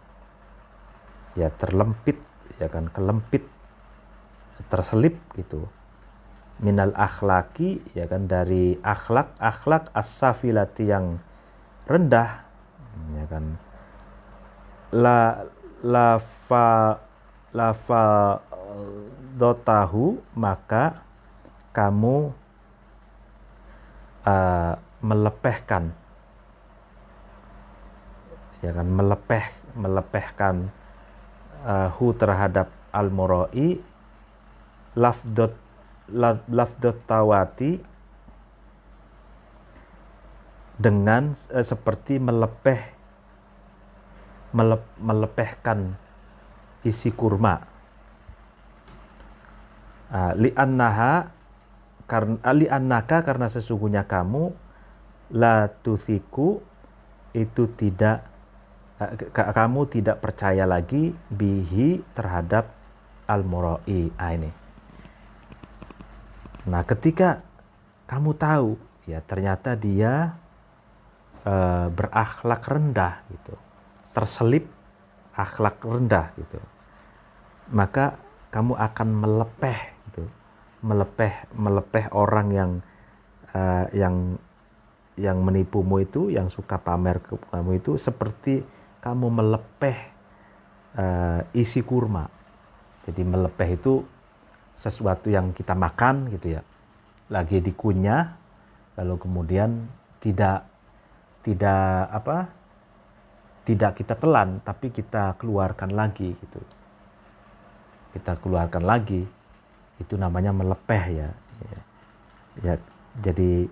ya terlempit, ya kan, kelempit, terselip gitu. Minal akhlaki, ya kan, dari akhlak as-safilati yang rendah, ya kan. La fa dotahu, maka kamu melepehkan, ya kan, melepehkan hu terhadap al-muroi, lafdot tawati, dengan seperti melepehkan isi kurma. Li'annaka, karena sesungguhnya kamu, la tuthiku, itu tidak, kamu tidak percaya lagi, bihi, terhadap al-muroi. Ini. Nah, ketika kamu tahu, ya ternyata dia berakhlak rendah gitu, terselip akhlak rendah gitu, maka kamu akan melepeh gitu, melepeh orang yang menipumu itu, yang suka pamer ke kamu itu, seperti kamu melepeh isi kurma. Jadi melepeh itu sesuatu yang kita makan gitu ya, lagi dikunyah, lalu kemudian tidak kita telan, tapi kita keluarkan lagi gitu. Kita keluarkan lagi, itu namanya melepeh ya. Ya, jadi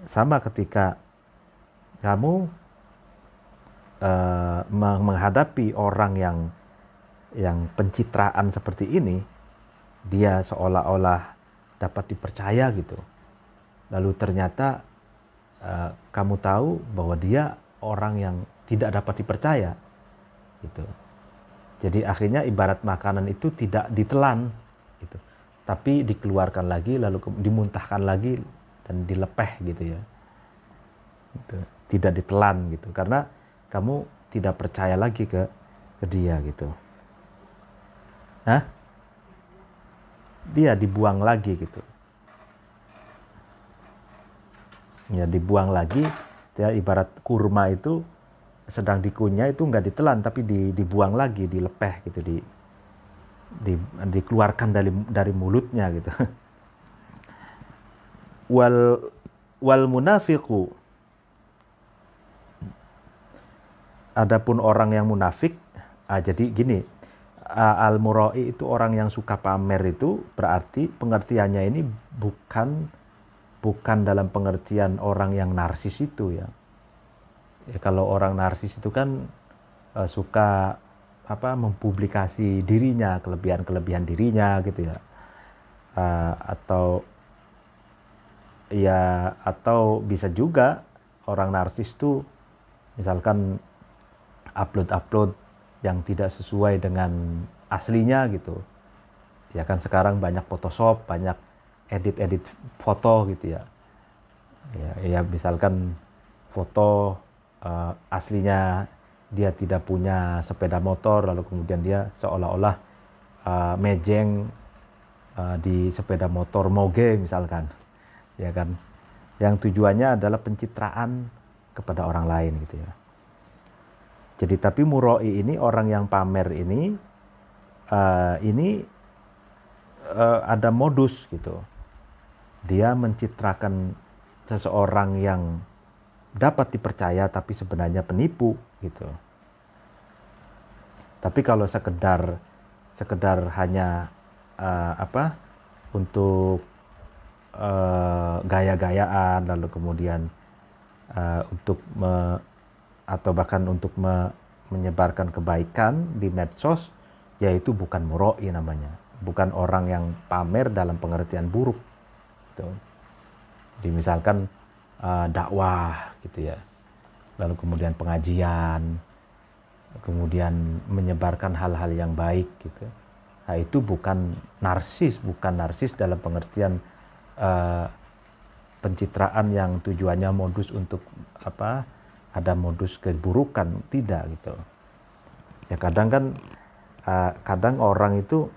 sama ketika kamu menghadapi orang yang pencitraan seperti ini, dia seolah-olah dapat dipercaya gitu. Lalu ternyata kamu tahu bahwa dia orang yang tidak dapat dipercaya gitu. Jadi akhirnya ibarat makanan itu tidak ditelan gitu, tapi dikeluarkan lagi, lalu dimuntahkan lagi dan dilepeh gitu ya. Gitu. Tidak ditelan gitu, karena kamu tidak percaya lagi ke dia gitu. Dia dibuang lagi gitu. Ya, dibuang lagi, ya, ibarat kurma itu sedang dikunyah itu nggak ditelan, tapi dibuang lagi, dilepeh gitu, dikeluarkan dari mulutnya gitu. Wal munafiqu, adapun orang yang munafik, jadi gini, al-muroi itu orang yang suka pamer, itu berarti pengertiannya ini bukan dalam pengertian orang yang narsis itu ya. Kalau orang narsis itu kan suka mempublikasi dirinya, kelebihan dirinya gitu ya. Atau bisa juga orang narsis itu misalkan upload yang tidak sesuai dengan aslinya gitu. Ya kan sekarang banyak Photoshop, banyak edit foto gitu ya. Ya misalkan foto aslinya dia tidak punya sepeda motor, lalu kemudian dia seolah-olah mejeng di sepeda motor moge misalkan, ya kan, yang tujuannya adalah pencitraan kepada orang lain gitu ya. Jadi tapi muroi ini, orang yang pamer ini ada modus gitu. Dia mencitrakan seseorang yang dapat dipercaya tapi sebenarnya penipu gitu. Tapi kalau sekedar hanya untuk gaya-gayaan, lalu kemudian atau bahkan untuk menyebarkan kebaikan di medsos, yaitu bukan muroi namanya, bukan orang yang pamer dalam pengertian buruk gitu. Jadi misalkan dakwah gitu ya, lalu kemudian pengajian, kemudian menyebarkan hal-hal yang baik gitu. Nah, itu bukan narsis dalam pengertian pencitraan yang tujuannya modus untuk ada modus keburukan, tidak gitu. Ya kadang orang itu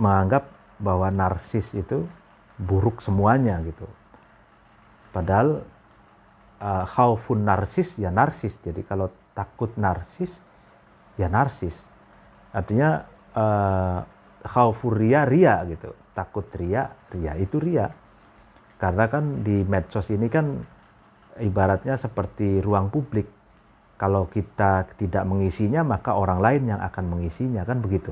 menganggap bahwa narsis itu buruk semuanya gitu. Padahal khaufun narsis ya narsis. Jadi kalau takut narsis ya narsis. Artinya khaufur ria gitu. Takut ria itu ria. Karena kan di medsos ini kan ibaratnya seperti ruang publik. Kalau kita tidak mengisinya maka orang lain yang akan mengisinya, kan begitu.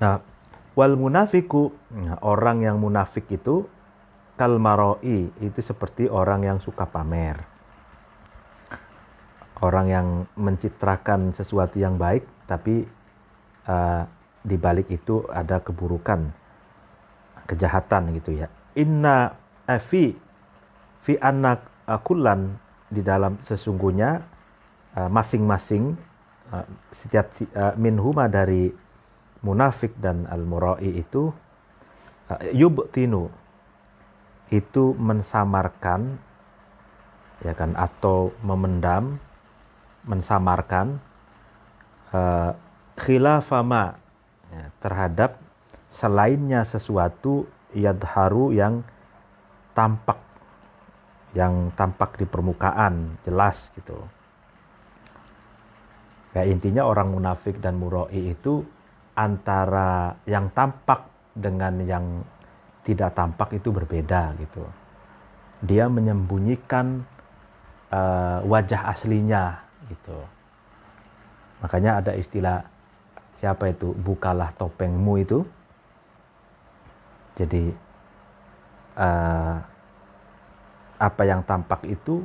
Nah, wal munafiku, orang yang munafik itu kal maroi, itu seperti orang yang suka pamer. Orang yang mencitrakan sesuatu yang baik, tapi di balik itu ada keburukan, kejahatan gitu ya. Inna fi anak kullan, di dalam sesungguhnya masing-masing setiap minhuma dari munafik dan al-mura'i itu yubtinu, itu mensamarkan ya kan, atau memendam, mensamarkan khilafama, ya, terhadap selainnya sesuatu yadharu yang tampak di permukaan jelas gitu. Ya intinya orang munafik dan mura'i itu antara yang tampak dengan yang tidak tampak itu berbeda gitu. Dia menyembunyikan wajah aslinya gitu. Makanya ada istilah, siapa itu, bukalah topengmu itu. Jadi apa yang tampak itu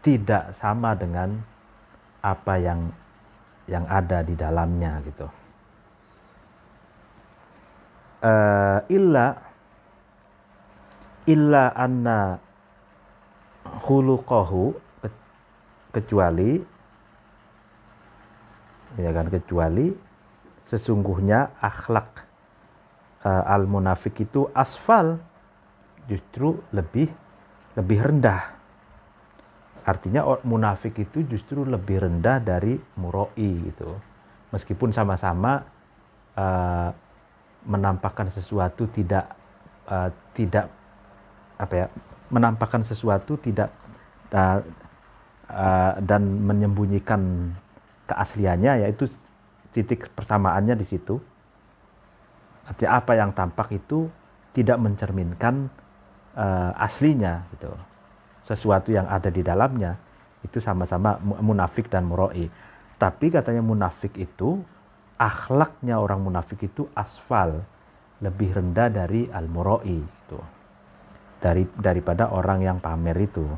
tidak sama dengan apa yang ada di dalamnya gitu. Illa anna khuluqahu, kecuali sesungguhnya akhlak al munafik itu asfal, justru lebih rendah. Artinya munafik itu justru lebih rendah dari muroi gitu. Meskipun sama-sama menampakkan sesuatu menampakkan sesuatu tidak dan menyembunyikan keasliannya, yaitu titik persamaannya di situ. Artinya apa yang tampak itu tidak mencerminkan aslinya gitu. Sesuatu yang ada di dalamnya itu sama-sama munafik dan muroi. Tapi katanya munafik itu, akhlaknya orang munafik itu asfal, lebih rendah dari al-muroi gitu. Daripada orang yang pamer itu.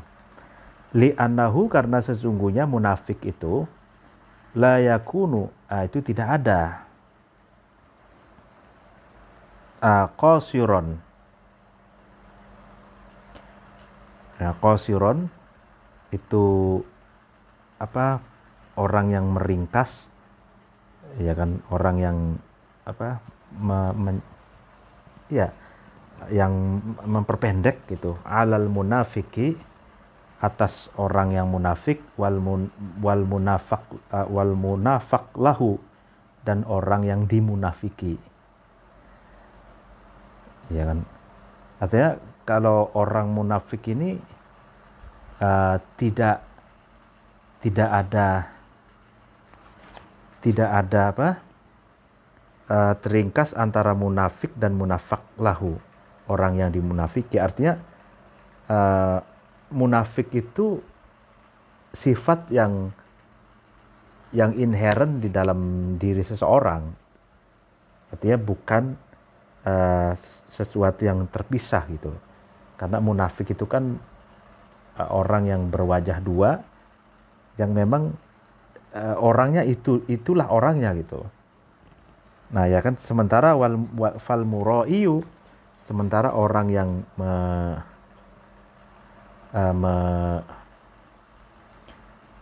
Li'annahu, karena sesungguhnya munafik itu la yakunu, itu tidak ada qasiron. Nah, qasiron itu orang yang meringkas, ya kan, orang yang yang memperpendek gitu, alal munafiki, atas orang yang munafik, wal munafaq lahu, dan orang yang dimunafiki. Ya kan? Artinya kalau orang munafik ini tidak ada teringkas antara munafik dan munafaq lahu, orang yang dimunafiki. Artinya munafik itu sifat yang inherent di dalam diri seseorang. Artinya bukan sesuatu yang terpisah gitu. Karena munafik itu kan orang yang berwajah dua, yang memang orangnya itulah orangnya gitu. Nah ya kan, sementara fal muraiyu, sementara orang yang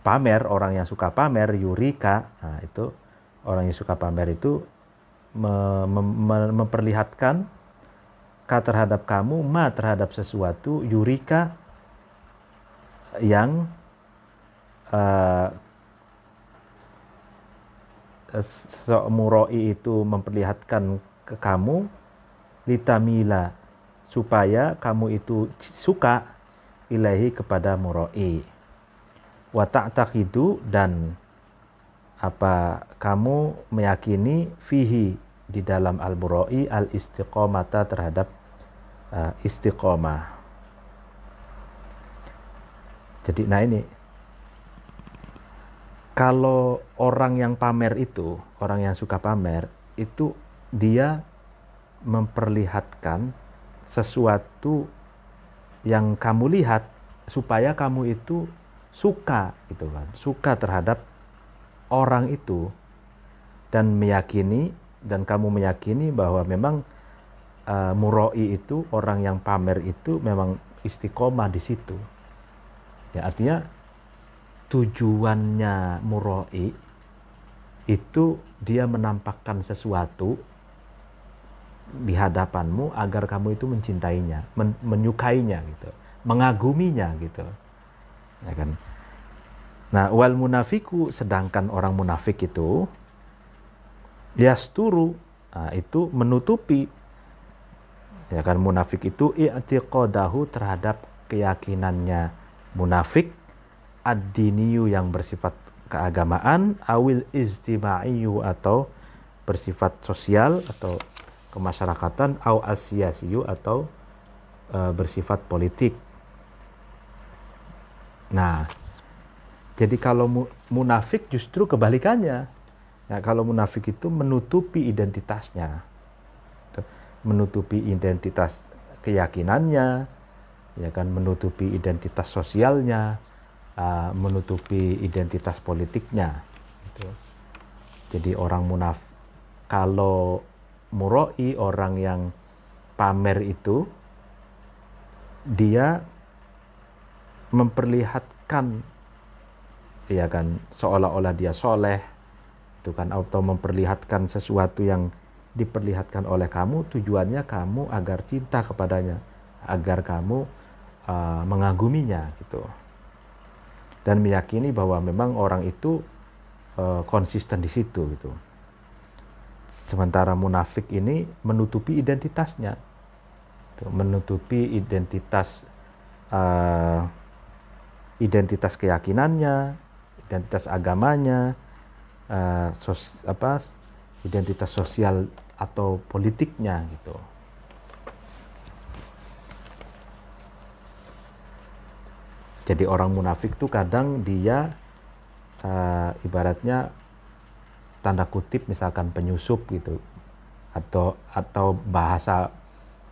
pamer, orang yang suka pamer, yurika, nah itu orang yang suka pamer itu memperlihatkan terhadap kamu terhadap sesuatu yurika yang muroi itu memperlihatkan ke kamu litamila supaya kamu itu suka ilahi kepada muroi wa ta'taqidu dan kamu meyakini fihi di dalam al-muroi al-istiqomata terhadap istiqomah. Jadi ini kalau orang yang pamer itu, orang yang suka pamer itu dia memperlihatkan sesuatu yang kamu lihat supaya kamu itu suka gitu kan, suka terhadap orang itu dan kamu meyakini bahwa memang muroi itu orang yang pamer itu memang istiqomah di situ. Ya artinya tujuannya muroi itu dia menampakkan sesuatu di hadapanmu agar kamu itu mencintainya, menyukainya gitu, mengaguminya gitu. Ya kan? Nah, wal munafiku sedangkan orang munafik itu yasturu, itu menutupi. Ya kan, munafik itu i'tiqadahu terhadap keyakinannya munafik ad-diniyu yang bersifat keagamaan awil ijtimaiyu atau bersifat sosial atau kemasyarakatan au asiyasiyu atau bersifat politik. Nah, jadi kalau munafik justru kebalikannya. Nah, kalau munafik itu menutupi identitasnya. Menutupi identitas keyakinannya, ya kan, menutupi identitas sosialnya, menutupi identitas politiknya. Gitu. Jadi orang munafik, kalau muroi orang yang pamer itu, dia memperlihatkan, ya kan, seolah-olah dia soleh, itu kan, atau memperlihatkan sesuatu yang diperlihatkan oleh kamu, tujuannya kamu agar cinta kepadanya, agar kamu mengaguminya, gitu. Dan meyakini bahwa memang orang itu konsisten di situ, gitu. Sementara munafik ini menutupi identitasnya, menutupi identitas keyakinannya, identitas agamanya, identitas sosial atau politiknya gitu. Jadi orang munafik tuh kadang dia ibaratnya tanda kutip misalkan penyusup gitu, atau bahasa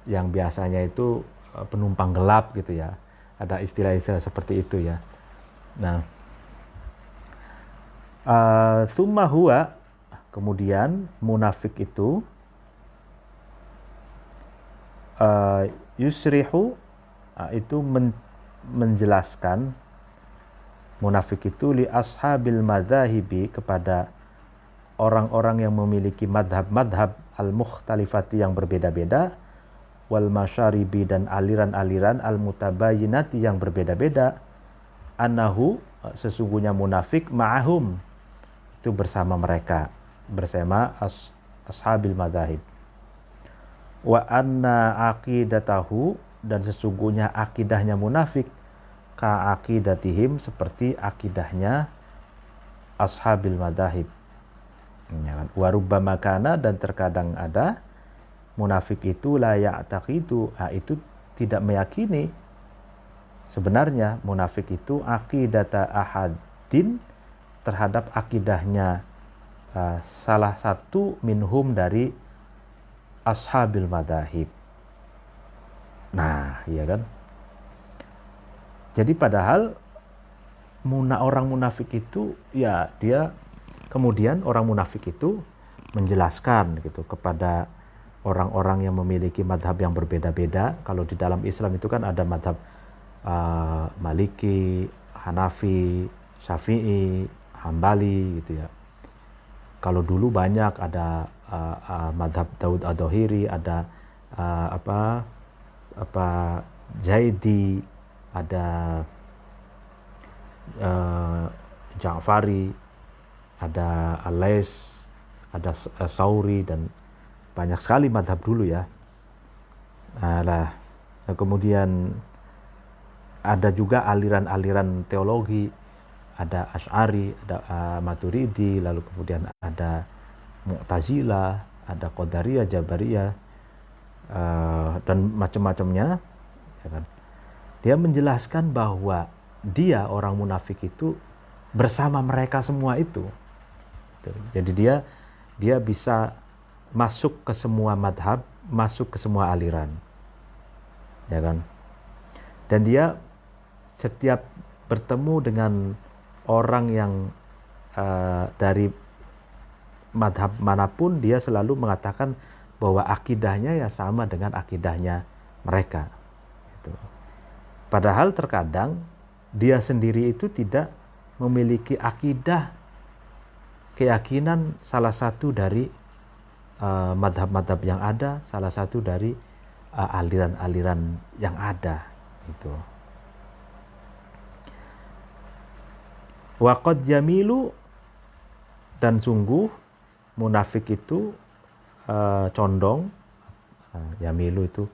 yang biasanya itu penumpang gelap gitu ya. Ada istilah-istilah seperti itu ya. Nah, tsumma huwa, kemudian munafik itu yusrihu, itu menjelaskan, munafik itu li ashabil madzahibi, kepada orang-orang yang memiliki madhab-madhab al-mukhtalifati yang berbeda-beda, wal masyaribi dan aliran-aliran al-mutabayyinati yang berbeda-beda, annahu, sesungguhnya munafik ma'ahum, itu bersama mereka, bersama ashabil madzahib. Wa anna aqidatahu, dan sesungguhnya akidahnya munafik ka aqidatihim, seperti akidahnya ashabil madzahib. Wa rubbama kana, dan terkadang ada munafik itu la ya'taqidu, itu tidak meyakini sebenarnya munafik itu aqidata ahadin, terhadap akidahnya salah satu minhum dari ashabil madzahib. Nah, iya kan? Jadi padahal orang munafik itu ya dia, kemudian orang munafik itu menjelaskan gitu kepada orang-orang yang memiliki madhab yang berbeda-beda. Kalau di dalam Islam itu kan ada madhab Maliki, Hanafi, Syafi'i, Hambali gitu ya. Kalau dulu banyak ada madhab Daud Ad-Dhahiri, ada apa Zaidi, ada Ja'fari, ada Alais, ada Sauri, dan banyak sekali madhab dulu ya. Nah, kemudian ada juga aliran-aliran teologi, ada Asy'ari, ada Maturidi, lalu kemudian ada Mu'tazilah, ada Qadariyah, Jabariyah, dan macam-macamnya, ya kan? Dia menjelaskan bahwa dia orang munafik itu bersama mereka semua itu. Jadi dia bisa masuk ke semua madhab, masuk ke semua aliran, ya kan? Dan dia setiap bertemu dengan orang yang dari madhab manapun, dia selalu mengatakan bahwa akidahnya ya sama dengan akidahnya mereka. Gitu. Padahal terkadang dia sendiri itu tidak memiliki akidah, keyakinan salah satu dari madhab-madhab yang ada, salah satu dari aliran-aliran yang ada. Gitu. Waqad yamilu, dan sungguh munafik itu condong, yamilu itu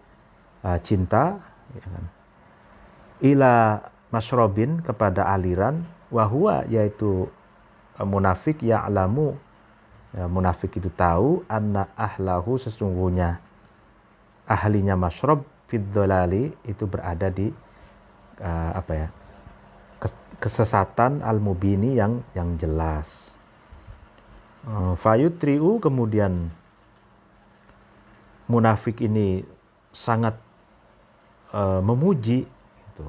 cinta, ya kan? Ila masyrobin, kepada aliran, wahwa, yaitu munafik, ya'lamu, ya, munafik itu tahu, anna ahlahu, sesungguhnya ahlinya masyrob, fid dhalali, itu berada di kesesatan al-mubini, yang jelas. Fayutri'u, kemudian munafik ini sangat memuji, gitu.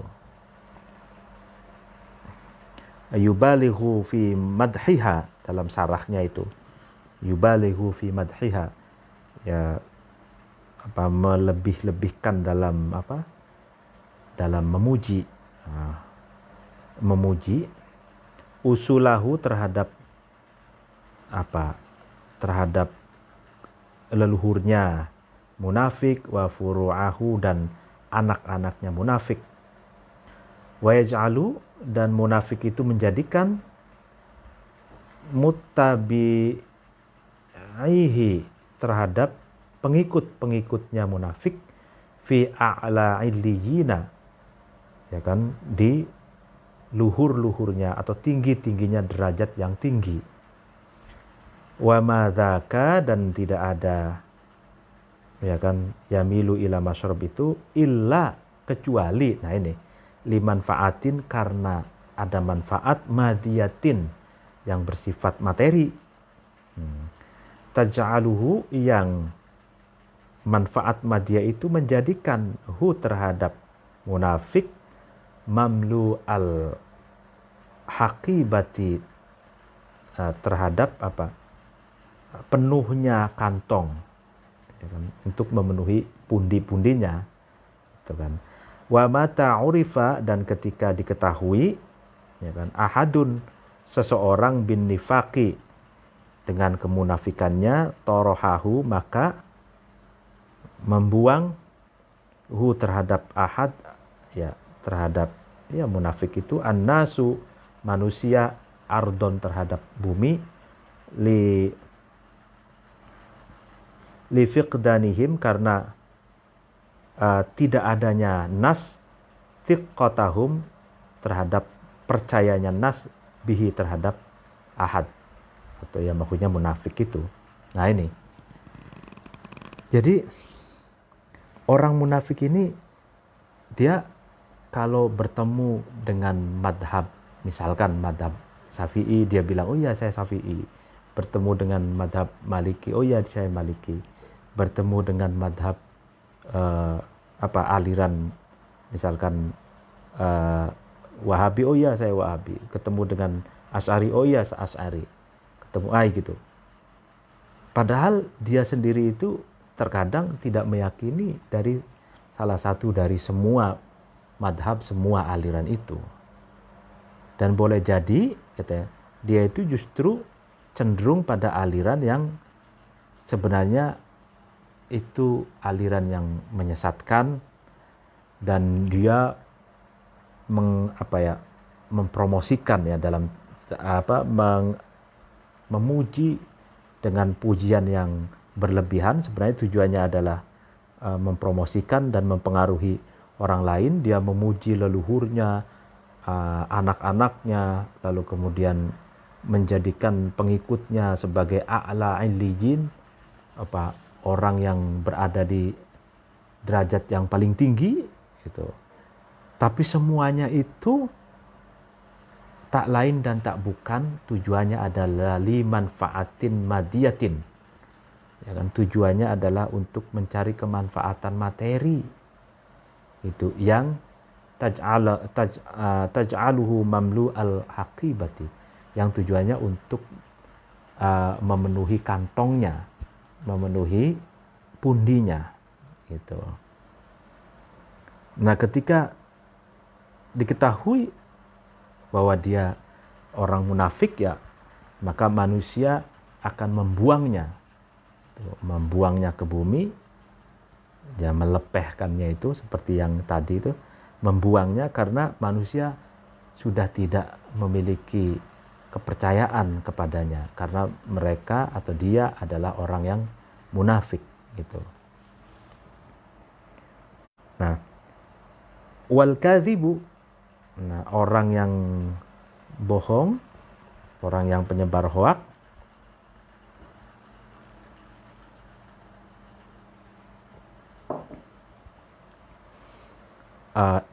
Yubalighu fi madhiha, dalam sarahnya itu yubalighu fi madhiha, ya melebih-lebihkan dalam dalam memuji, memuji usulahu, terhadap terhadap leluhurnya munafik, wa furu'ahu, dan anak-anaknya munafik. Wa yaj'alu, dan munafik itu menjadikan muttabi'ihi, terhadap pengikut-pengikutnya munafik, fi a'la illiyina, ya kan, di luhur-luhurnya atau tinggi-tingginya derajat yang tinggi. Wa madzaka, dan tidak ada, ya kan, yamilu ila masyrob itu illa, kecuali, nah ini, limanfaatin, karena ada manfaat, madiyatin, yang bersifat materi, taj'aluhu, yang manfaat madiyah itu menjadikan hu, terhadap munafik, mamlu al haqibati, terhadap penuhnya kantong, ya kan, untuk memenuhi pundi-pundinya, gitu kan. Wa mata urifa, dan ketika diketahui, ya kan, ahadun, seseorang, bin nifaqi, dengan kemunafikannya, torohahu, maka membuang hu, terhadap ahad, ya, terhadap, ya, munafik itu, annasu, manusia, ardon, terhadap bumi, li fiqdanihim, karena tidak adanya nas, thiqatahum, terhadap percayanya nas, bihi, terhadap ahad, atau ya maksudnya munafik itu. Nah ini, jadi orang munafik ini, dia kalau bertemu dengan madhab, misalkan madhab Syafi'i, dia bilang, oh ya saya Syafi'i. Bertemu dengan madhab Maliki, oh ya saya Maliki. Bertemu dengan madhab aliran, misalkan Wahabi, oh ya saya Wahabi. Ketemu dengan Asy'ari, oh ya saya Asy'ari. Ketemu gitu. Padahal dia sendiri itu terkadang tidak meyakini dari salah satu dari semua madhab, semua aliran itu. Dan boleh jadi, katanya, dia itu justru cenderung pada aliran yang sebenarnya itu aliran yang menyesatkan, dan dia mempromosikan ya dalam memuji dengan pujian yang berlebihan. Sebenarnya tujuannya adalah mempromosikan dan mempengaruhi orang lain. Dia memuji leluhurnya, anak-anaknya, lalu kemudian menjadikan pengikutnya sebagai a'la illiyin, orang yang berada di derajat yang paling tinggi gitu. Tapi semuanya itu tak lain dan tak bukan tujuannya adalah limanfaatin madiyatin. Ya kan, tujuannya adalah untuk mencari kemanfaatan materi. Itu yang taj'aluhu mamlu al-haqibati. Yang tujuannya untuk memenuhi kantongnya, memenuhi pundinya gitu. Nah, ketika diketahui bahwa dia orang munafik ya, maka manusia akan membuangnya ke bumi, ya, melepehkannya itu seperti yang tadi itu, membuangnya karena manusia sudah tidak memiliki kepercayaan kepadanya karena mereka atau dia adalah orang yang munafik gitu. Nah, wal kadhibu, nah, orang yang bohong, orang yang penyebar hoak,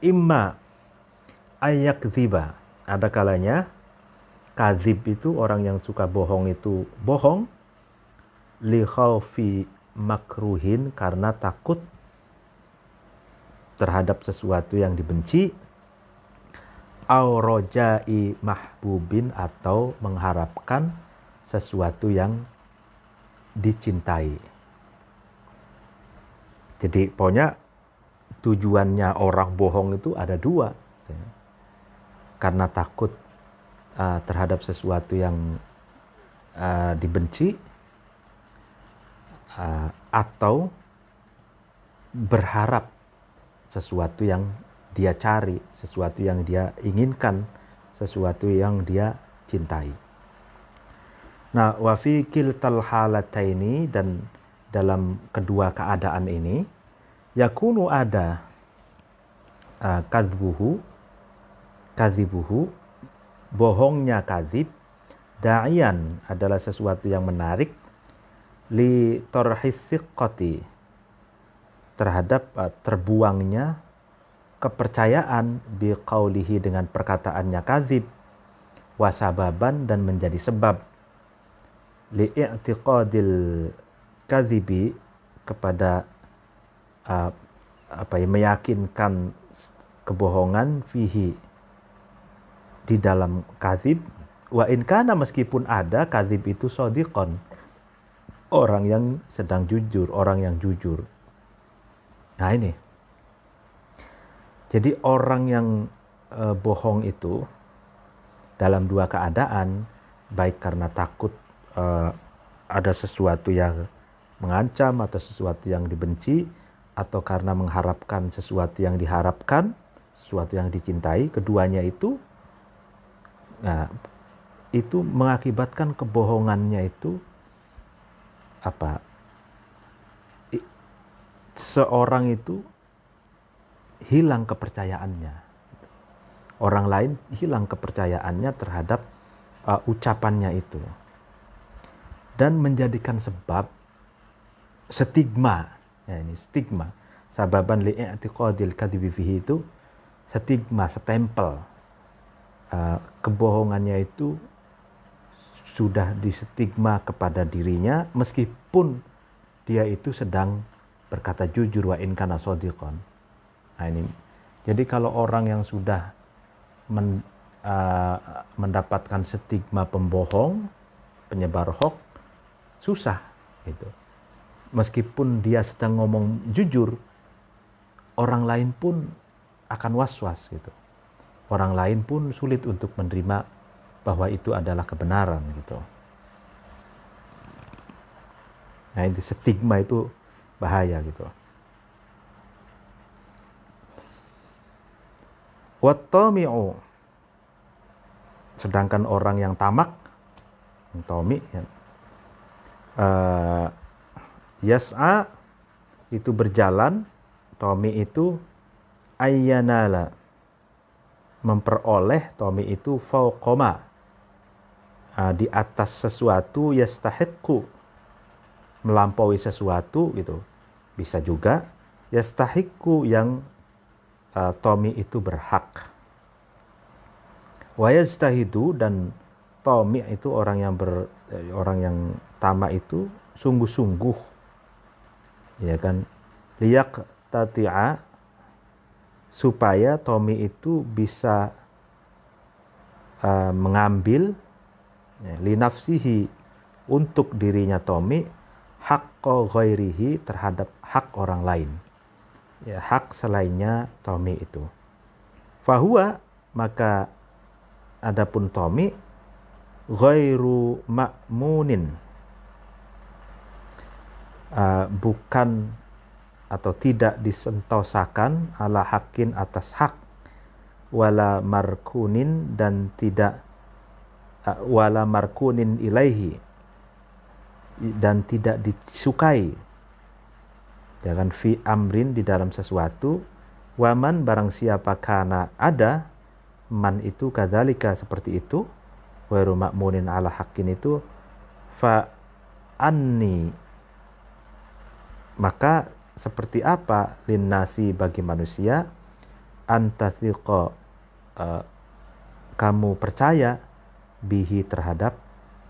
imma ayakdziba, ada kalanya kadzib itu orang yang suka bohong itu bohong li khaufi makruhin, karena takut terhadap sesuatu yang dibenci, au rojai mahbubin, atau mengharapkan sesuatu yang dicintai. Jadi pokoknya tujuannya orang bohong itu ada dua, karena takut terhadap sesuatu yang dibenci, atau berharap sesuatu yang dia cari, sesuatu yang dia inginkan, sesuatu yang dia cintai. Nah, wa fi kiltal halataini, dan dalam kedua keadaan ini, yakunu ada kadhibuhu, bohongnya kadzib, da'ian, adalah sesuatu yang menarik, li tarhis thiqati, terhadap terbuangnya kepercayaan, biqaulihi, dengan perkataannya kadzib, wasababan, dan menjadi sebab, li'i'tiqadil kadzibi, kepada meyakinkan kebohongan, fihi, di dalam kadzib, wa in kana, meskipun ada kadzib itu shadiqon, orang yang sedang jujur, orang yang jujur. Nah ini, jadi orang yang bohong itu dalam dua keadaan, baik karena takut ada sesuatu yang mengancam atau sesuatu yang dibenci, atau karena mengharapkan sesuatu yang diharapkan, sesuatu yang dicintai, keduanya itu, nah, itu mengakibatkan kebohongannya itu seorang itu hilang kepercayaannya. Orang lain hilang kepercayaannya terhadap ucapannya itu. Dan menjadikan sebab stigma, ya ini stigma, sababan li'i'tiqadil kadhibi fihi, itu stigma, setempel, kebohongannya itu sudah distigma kepada dirinya meskipun dia itu sedang berkata jujur, wa in kana shadiqan. Nah ini, jadi kalau orang yang sudah mendapatkan stigma pembohong, penyebar hoax, susah gitu. Meskipun dia sedang ngomong jujur, orang lain pun akan was-was gitu. Orang lain pun sulit untuk menerima bahwa itu adalah kebenaran gitu. Nah, itu stigma itu bahaya gitu. Wattami'u, sedangkan orang yang tamak, tomi, ya, yas'a itu berjalan, tomi itu ayyanala, memperoleh, tomi itu fauqoma, di atas sesuatu, yastahiqqu, melampaui sesuatu gitu. Bisa juga yastahiqqu yang tomi itu berhak. Wa yajtahidu, dan tomi itu orang yang tamak itu sungguh-sungguh, ya kan, liyak tati'a, supaya tomi itu bisa mengambil, ya, linafsihi, untuk dirinya tomi, haqqa ghairihi, terhadap hak orang lain, ya, hak selainnya tomi itu. Fahuwa, maka adapun tomi, ghairu ma'munin, bukan atau tidak disentosakan, ala hakin, atas hak, wala markunin, dan tidak wala markunin ilaihi, dan tidak disukai, jangan fi amrin, di dalam sesuatu, waman, barang siapa kana ada, man itu kadzalika, seperti itu, ghairu ma'munin ala hakin itu, fa anni, maka seperti apa, linnasi, bagi manusia, antathiqa, kamu percaya, bihi, terhadap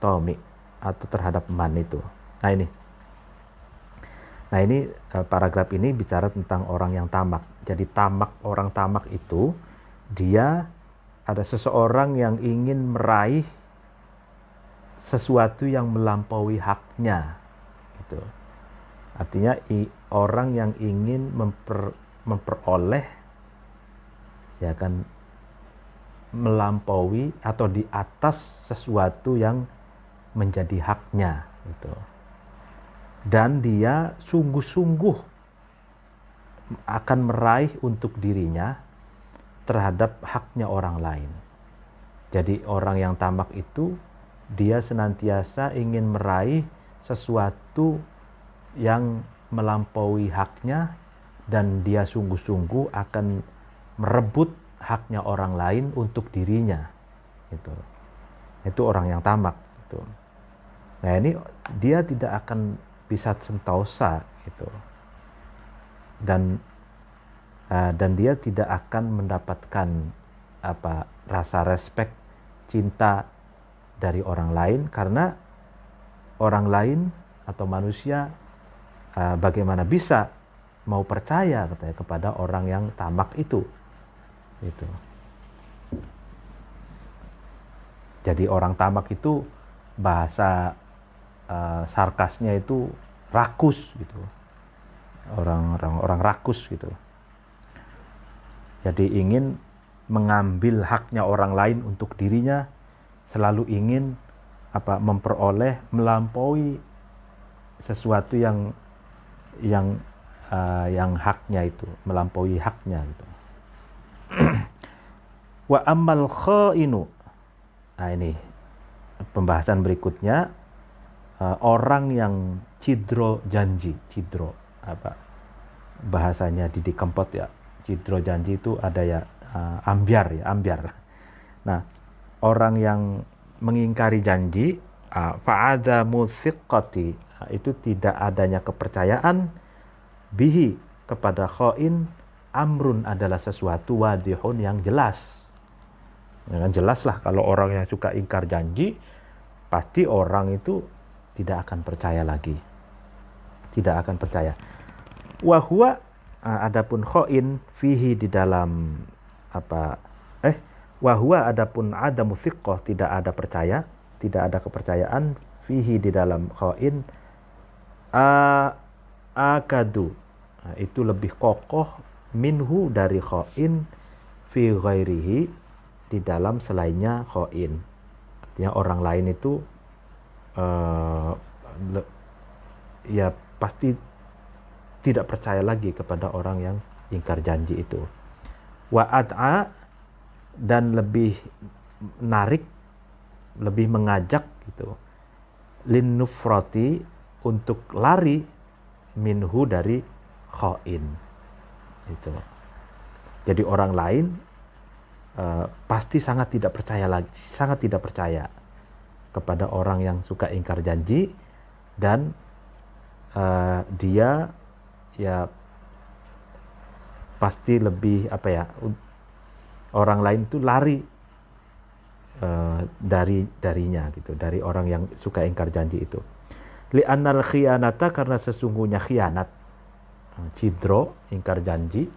tomi, atau terhadap man itu. Nah ini paragraf ini bicara tentang orang yang tamak. Jadi orang tamak itu, dia ada seseorang yang ingin meraih sesuatu yang melampaui haknya gitu. Artinya orang yang ingin memperoleh, ya kan, melampaui atau di atas sesuatu yang menjadi haknya gitu. Dan dia sungguh-sungguh akan meraih untuk dirinya terhadap haknya orang lain. Jadi orang yang tamak itu, dia senantiasa ingin meraih sesuatu yang melampaui haknya, dan dia sungguh-sungguh akan merebut haknya orang lain untuk dirinya gitu. Itu orang yang tamak gitu. Nah ini dia tidak akan bisa sentosa gitu, dan dia tidak akan mendapatkan rasa respek, cinta dari orang lain, karena orang lain atau manusia bagaimana bisa mau percaya katanya kepada orang yang tamak itu gitu. Jadi orang tamak itu bahasa sarkasnya itu rakus gitu, orang rakus gitu. Jadi ingin mengambil haknya orang lain untuk dirinya, selalu ingin memperoleh, melampaui sesuatu yang haknya itu, melampaui haknya gitu. Wa ammal khainu, nah ini pembahasan berikutnya, orang yang cidro janji. Cidro bahasanya Didi Kempot ya, cidro janji itu ada ya, ambyar. Nah orang yang mengingkari janji, fa'adamu thiqati, itu tidak adanya kepercayaan, bihi, kepada khain, amrun, adalah sesuatu, wadihun, yang jelas. Ya kan, jelas lah kalau orang yang suka ingkar janji, pasti orang itu tidak akan percaya lagi. Tidak akan percaya. Wahwa, adapun khain, fihi, di dalam wahwa, adapun adamu thiqah, tidak ada percaya, tidak ada kepercayaan, fihi, di dalam khain, akadu, itu lebih kokoh, minhu, dari khain, fi ghairihi, di dalam selainnya khain. Artinya orang lain itu ya pasti tidak percaya lagi kepada orang yang ingkar janji itu. Wa ad'a, dan lebih menarik, lebih mengajak gitu, lin nufrati, untuk lari, minhu, dari khain itu. Jadi orang lain pasti sangat tidak percaya kepada orang yang suka ingkar janji, dan dia ya pasti lebih orang lain itu lari darinya gitu, dari orang yang suka ingkar janji itu. Li'annal khiyanata, karena sesungguhnya khianat, cidro, ingkar janji,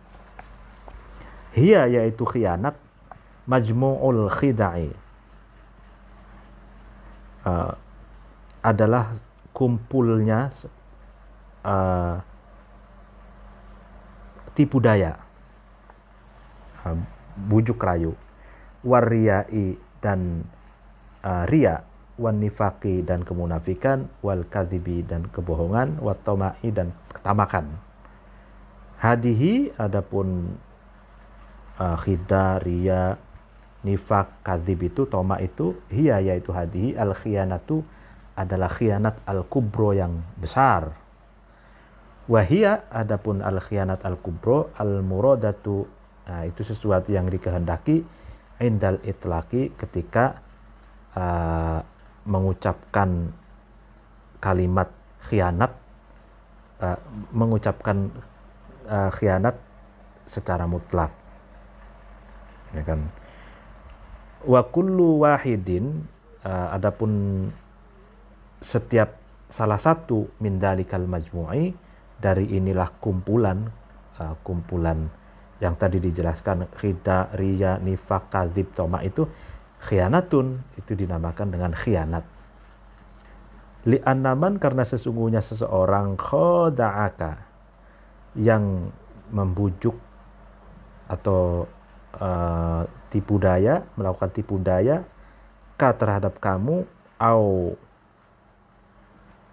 hiya, yaitu khianat, majmu'ul khida'i, adalah kumpulnya tipu daya, bujuk rayu, wariyai, dan riya, wan nifaqi, dan kemunafikan, wal kadhibi, dan kebohongan, wat tama'i, dan ketamakan. Hadihi, adapun khida, riya, nifaq, kadzib itu, toma itu, hiya, yaitu hadihi, al khiyanatu, adalah khianat al kubro, yang besar. Wahia, adapun al khianat al kubro, al muradatu, itu sesuatu yang dikehendaki, indal itlaqi, ketika mengucapkan kalimat khianat, mengucapkan khianat secara mutlak, ya kan. Wa kullu wahidin, adapun setiap salah satu, min dalikal majmu'i, dari inilah kumpulan yang tadi dijelaskan, khida, riya, nifaq, kadzib, toma, itu khianatun, itu dinamakan dengan khianat. Li'annaman, karena sesungguhnya seseorang, khoda'aka, yang membujuk atau tipu daya, melakukan tipu daya, ka, terhadap kamu, au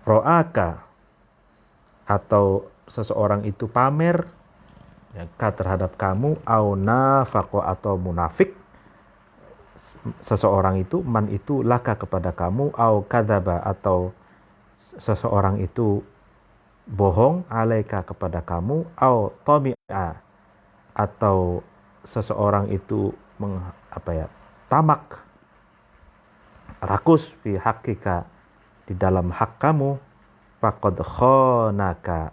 ro'aka, atau seseorang itu pamer, ya, ka, terhadap kamu, au nafaqo, atau munafik, seseorang itu, man itu, laka, kepada kamu, au kadzaba, atau seseorang itu bohong, alaika, kepada kamu, au tami'a, atau seseorang itu tamak, rakus, fi haqqika, di dalam hak kamu, faqad khonaka,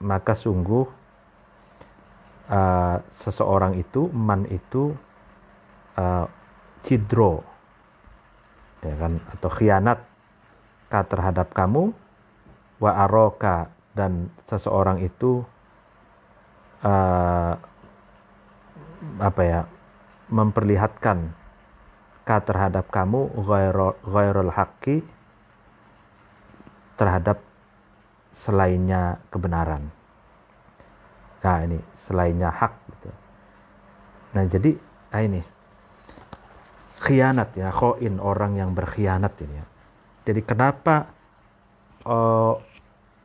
maka sungguh seseorang itu, man itu, cidro, ya kan, atau khianat, ka, terhadap kamu, wa aroka, dan seseorang itu memperlihatkan, ka, terhadap kamu, ghairul haqqi, terhadap selainnya kebenaran. Nah ini selainnya hak gitu. Nah jadi ini khianat, ya, khoin, orang yang berkhianat ini, ya. Jadi kenapa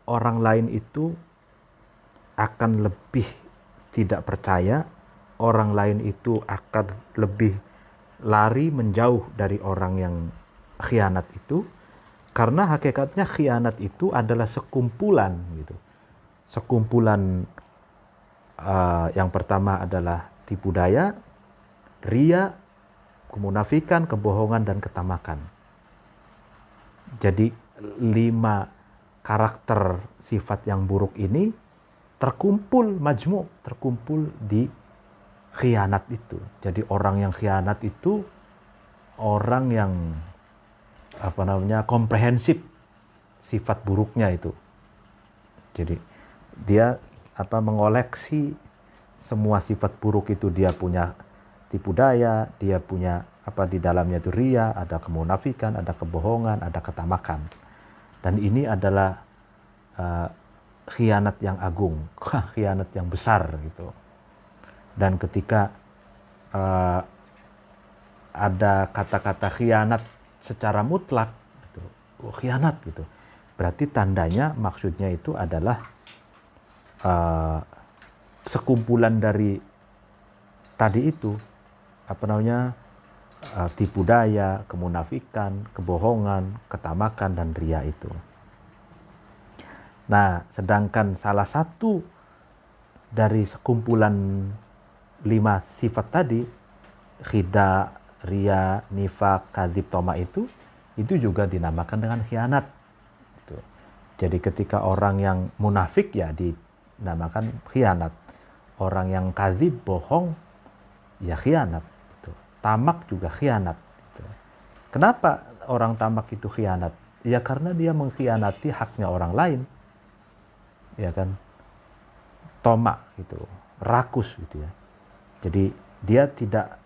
orang lain itu akan lebih tidak percaya, orang lain itu akan lebih lari, menjauh dari orang yang khianat itu, karena hakikatnya khianat itu adalah sekumpulan gitu. Sekumpulan, yang pertama adalah tipu daya, riya, kemunafikan, kebohongan, dan ketamakan. Jadi 5 karakter sifat yang buruk ini terkumpul di khianat itu. Jadi orang yang khianat itu orang yang komprehensif sifat buruknya itu. Jadi dia mengoleksi semua sifat buruk itu. Dia punya tipu daya, dia punya di dalamnya itu riya, ada kemunafikan, ada kebohongan, ada ketamakan. Dan ini adalah khianat yang agung, khianat yang besar gitu. Dan ketika ada kata-kata khianat secara mutlak gitu, khianat gitu, berarti tandanya maksudnya itu adalah sekumpulan dari tadi itu, tipu daya, kemunafikan, kebohongan, ketamakan, dan riya itu. Nah, sedangkan salah satu dari sekumpulan 5 sifat tadi, khida, riya, nifak, kadzib, toma itu juga dinamakan dengan khianat. Gitu. Jadi ketika orang yang munafik ya dinamakan khianat. Orang yang kadzib, bohong, ya khianat. Gitu. Tamak juga khianat. Gitu. Kenapa orang tamak itu khianat? Ya karena dia mengkhianati haknya orang lain. Ya kan? Tomak gitu, rakus gitu ya. Jadi dia tidak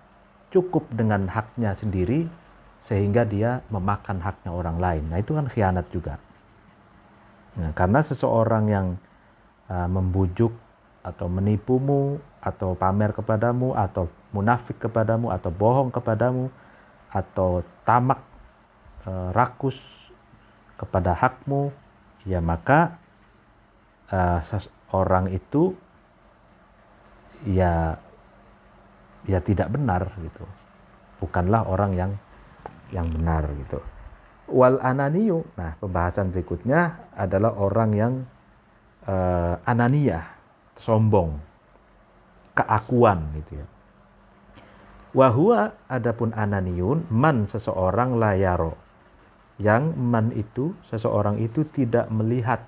cukup dengan haknya sendiri sehingga dia memakan haknya orang lain. Nah itu kan khianat juga. Nah, karena seseorang yang membujuk atau menipumu atau pamer kepadamu atau munafik kepadamu atau bohong kepadamu atau tamak, rakus kepada hakmu, ya maka orang itu ya tidak benar gitu. Bukanlah orang yang benar gitu. Wal ananiyu. Nah, pembahasan berikutnya adalah orang yang ananiyah, sombong, keakuan gitu ya. Wa huwa, adapun ananiyun, man seseorang layaro. Yang man itu, seseorang itu tidak melihat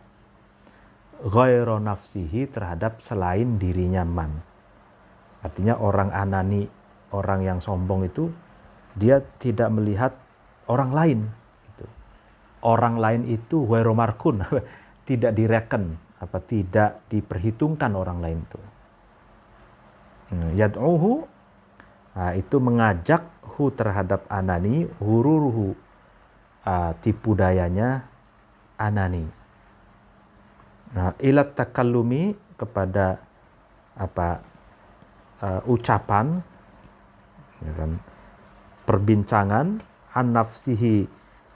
ghairu nafsihi, terhadap selain dirinya man. Artinya orang anani, orang yang sombong itu dia tidak melihat orang lain. Gitu. Orang lain itu ghairu markun, tidak direken, tidak diperhitungkan orang lain itu. Yad'uhu, itu mengajak hu terhadap anani, hururuhu, tipu dayanya anani. Nah, ilat takallumi, kepada ucapan, ya kan, perbincangan, an nafsihi,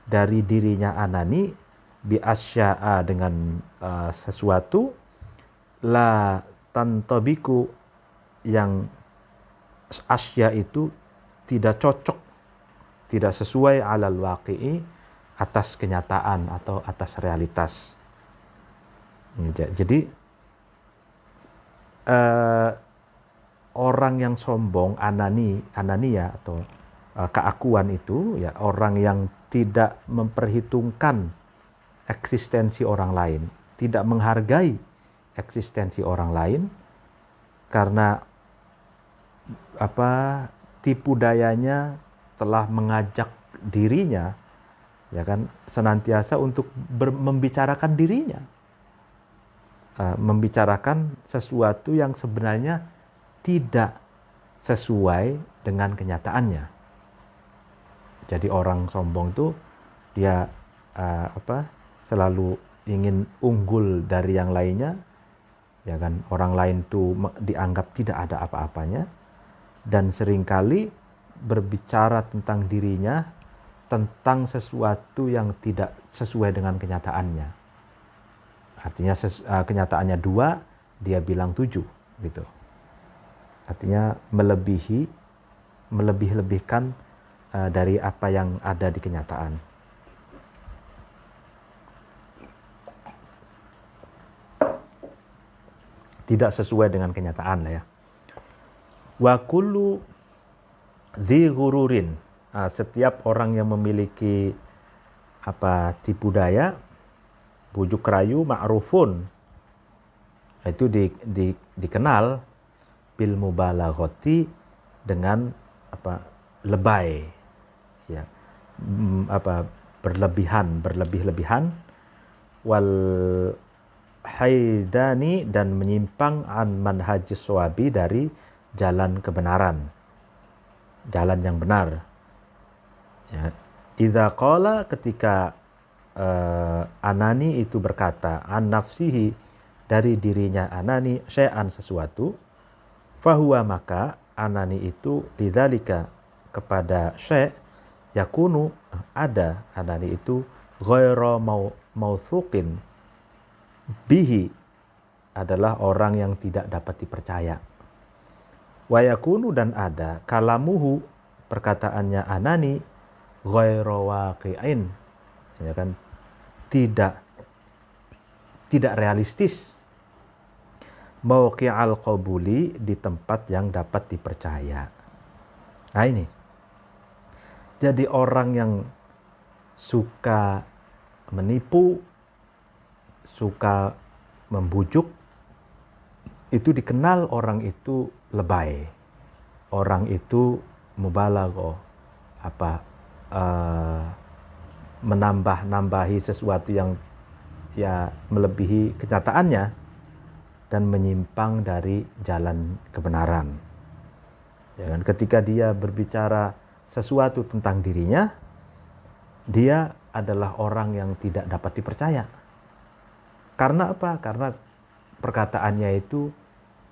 dari dirinya anani, bi asya'a, dengan sesuatu, la tantabiku, yang asya itu tidak cocok, tidak sesuai alal waqi'i, atas kenyataan atau atas realitas. Jadi orang yang sombong, anania atau keakuan itu ya orang yang tidak memperhitungkan eksistensi orang lain, tidak menghargai eksistensi orang lain, karena tipu dayanya telah mengajak dirinya, ya kan, senantiasa untuk membicarakan dirinya. Membicarakan sesuatu yang sebenarnya tidak sesuai dengan kenyataannya. Jadi orang sombong itu dia selalu ingin unggul dari yang lainnya, ya kan. Orang lain itu dianggap tidak ada apa-apanya, dan seringkali berbicara tentang dirinya, tentang sesuatu yang tidak sesuai dengan kenyataannya. Artinya kenyataannya 2, dia bilang 7 gitu. Artinya melebih-lebihkan dari apa yang ada di kenyataan. Tidak sesuai dengan kenyataan lah ya. Wa kullu dzi ghururin, setiap orang yang memiliki tipu daya, bujuk rayu, ma'rufun, itu dikenal bil mubalaghati, dengan lebay, ya, berlebih-lebihan, wal haidani, dan menyimpang an manhajis shawabi, dari jalan kebenaran, jalan yang benar. Ya. Idza qala, ketika anani itu berkata, an nafsihi, dari dirinya anani, syai'an, sesuatu, fahuwa, maka anani itu lidzalika, kepada syai', yakunu, ada anani itu ghairu mauthuqin bihi adalah orang yang tidak dapat dipercaya. Wa yakunu dan ada kalamuhu perkataannya anani ghairu waqi'in, ya kan, tidak realistis, mauqi'al qabuli di tempat yang dapat dipercaya. Nah ini. Jadi orang yang suka menipu, suka membujuk, itu dikenal orang itu lebay. Orang itu mubalaghah, menambah-nambahi sesuatu yang ya melebihi kenyataannya dan menyimpang dari jalan kebenaran. Ya kan? Ketika dia berbicara sesuatu tentang dirinya, dia adalah orang yang tidak dapat dipercaya. Karena apa? Karena perkataannya itu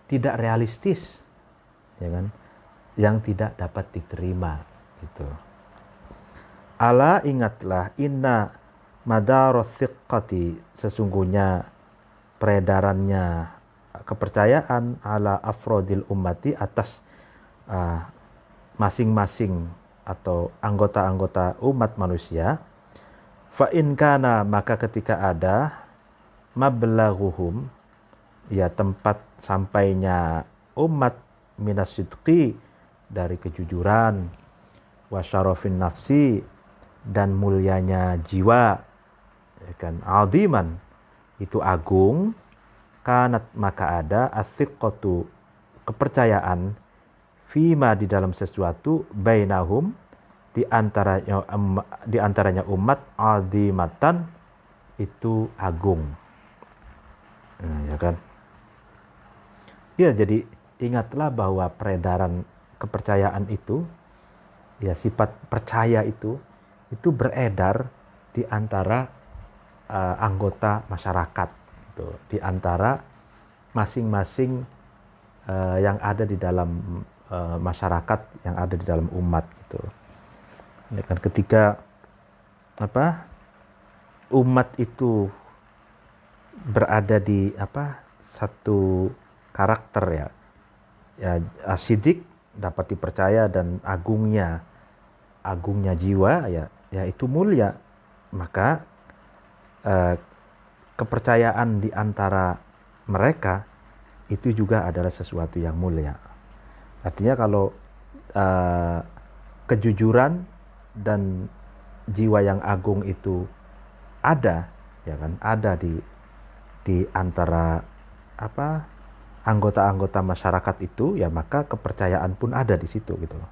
tidak realistis, ya kan? Yang tidak dapat diterima gitu. Ala ingatlah inna madaros thiqati, sesungguhnya peredarannya kepercayaan ala afrodil ummati atas masing-masing atau anggota-anggota umat manusia. Fa in kana, maka ketika ada mablaghuhum, ya tempat sampainya umat minasidqi, dari kejujuran, wa syarafin nafsi, dan mulianya jiwa, ya kan, aziman, itu agung, kanat maka ada as-siqqatu kepercayaan, fima di dalam sesuatu, bainahum di antaranya umat, azimatan itu agung. Nah, ya kan? Ya, jadi ingatlah bahwa peredaran kepercayaan itu, ya sifat percaya itu beredar di antara anggota masyarakat, gitu, di antara masing-masing yang ada di dalam masyarakat, yang ada di dalam umat, gitu. Ya kan, ketika umat itu berada di satu karakter, ya asidik, dapat dipercaya, dan agungnya jiwa, ya itu mulia, maka kepercayaan di antara mereka itu juga adalah sesuatu yang mulia. Artinya kalau kejujuran dan jiwa yang agung itu ada, ya kan, ada di antara anggota-anggota masyarakat itu, ya maka kepercayaan pun ada di situ, gitu loh.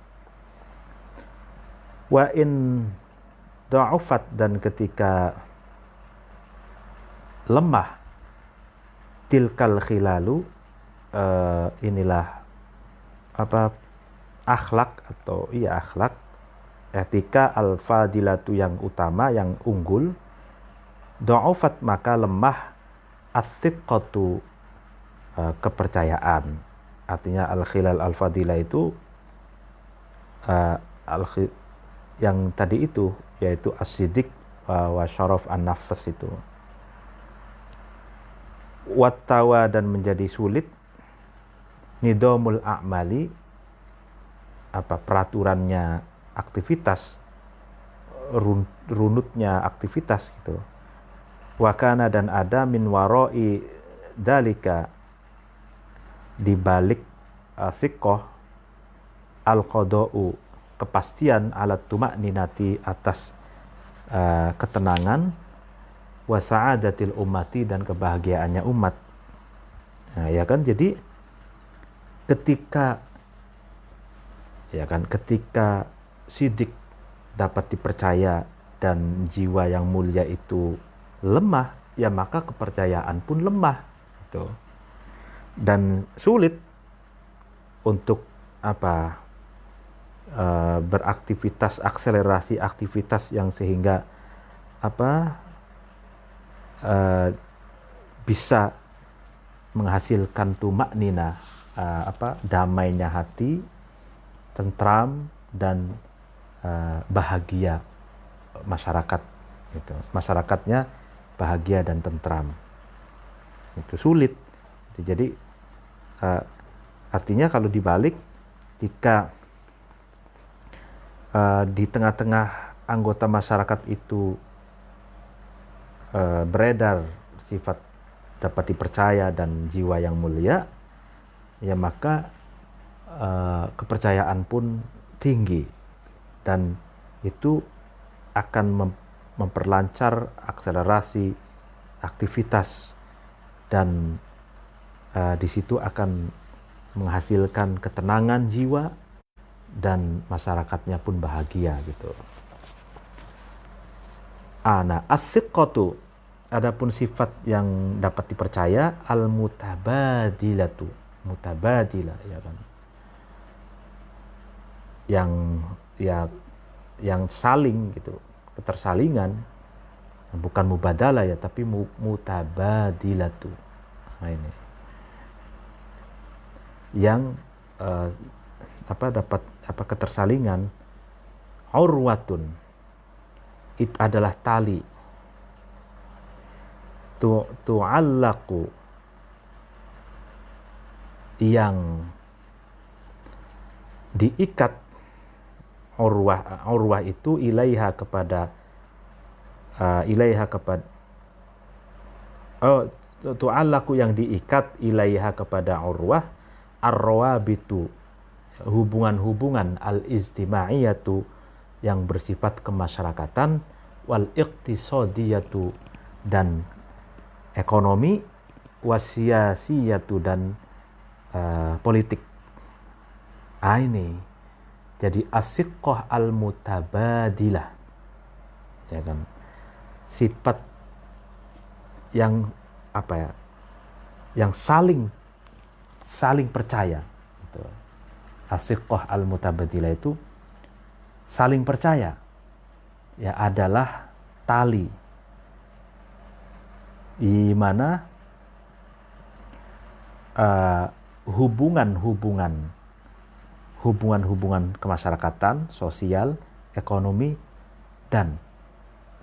Wa in da'ufat, dan ketika lemah, tilkal khilalu, inilah akhlak atau akhlak, etika al-fadilatu yang utama, yang unggul, da'ufat maka lemah, as-siqqatu kepercayaan. Artinya al-khilal al-fadilah itu yang tadi itu, yaitu as-sidik wa syaraf an-nafs itu. Wattawa, dan menjadi sulit, nidamul a'mali, peraturannya aktivitas, runutnya aktivitas, gitu. Wakana, dan ada min waroi dalika, di balik siqqah, al-qada'u kepastian, alat tuma'ninati atas ketenangan, wa sa'adatil ummati, dan kebahagiaannya umat. Nah, ya kan, jadi ketika sidik dapat dipercaya dan jiwa yang mulia itu lemah, ya maka kepercayaan pun lemah, gitu. Dan sulit untuk beraktivitas, akselerasi aktivitas yang sehingga bisa menghasilkan tumaknina, damainya hati, tentram, dan bahagia masyarakat, gitu. Masyarakatnya bahagia dan tentram. Itu sulit. Jadi artinya kalau dibalik, jika di tengah-tengah anggota masyarakat itu beredar sifat dapat dipercaya dan jiwa yang mulia, ya maka kepercayaan pun tinggi, dan itu akan memperlancar akselerasi aktivitas, dan di situ akan menghasilkan ketenangan jiwa dan masyarakatnya pun bahagia gitu. Nah, as-siqqatu, adapun sifat yang dapat dipercaya, al-mutabadilatu, mutabadilah, ya kan, yang saling gitu, ketersalingan, bukan mubadalah ya, tapi mutabadilatu. Nah, ini yang dapat ketersalingan. Urwatun, itu adalah tali, tu'allaqu, yang diikat. Urwah itu ilaiha kepada tu'allaqu, yang diikat, ilaiha kepada urwah, arrawabitu, hubungan-hubungan, al-ijtimaiyatu, yang bersifat kemasyarakatan, wal iqtisadiyatu, dan ekonomi, wasiyasiyatu, dan politik. Ini jadi as-siqqah al-mutabadilah, ya kan, sifat yang yang saling percaya gitu. As-siqqah al-mutabadilah itu saling percaya, ya, adalah tali di mana hubungan-hubungan kemasyarakatan, sosial, ekonomi, dan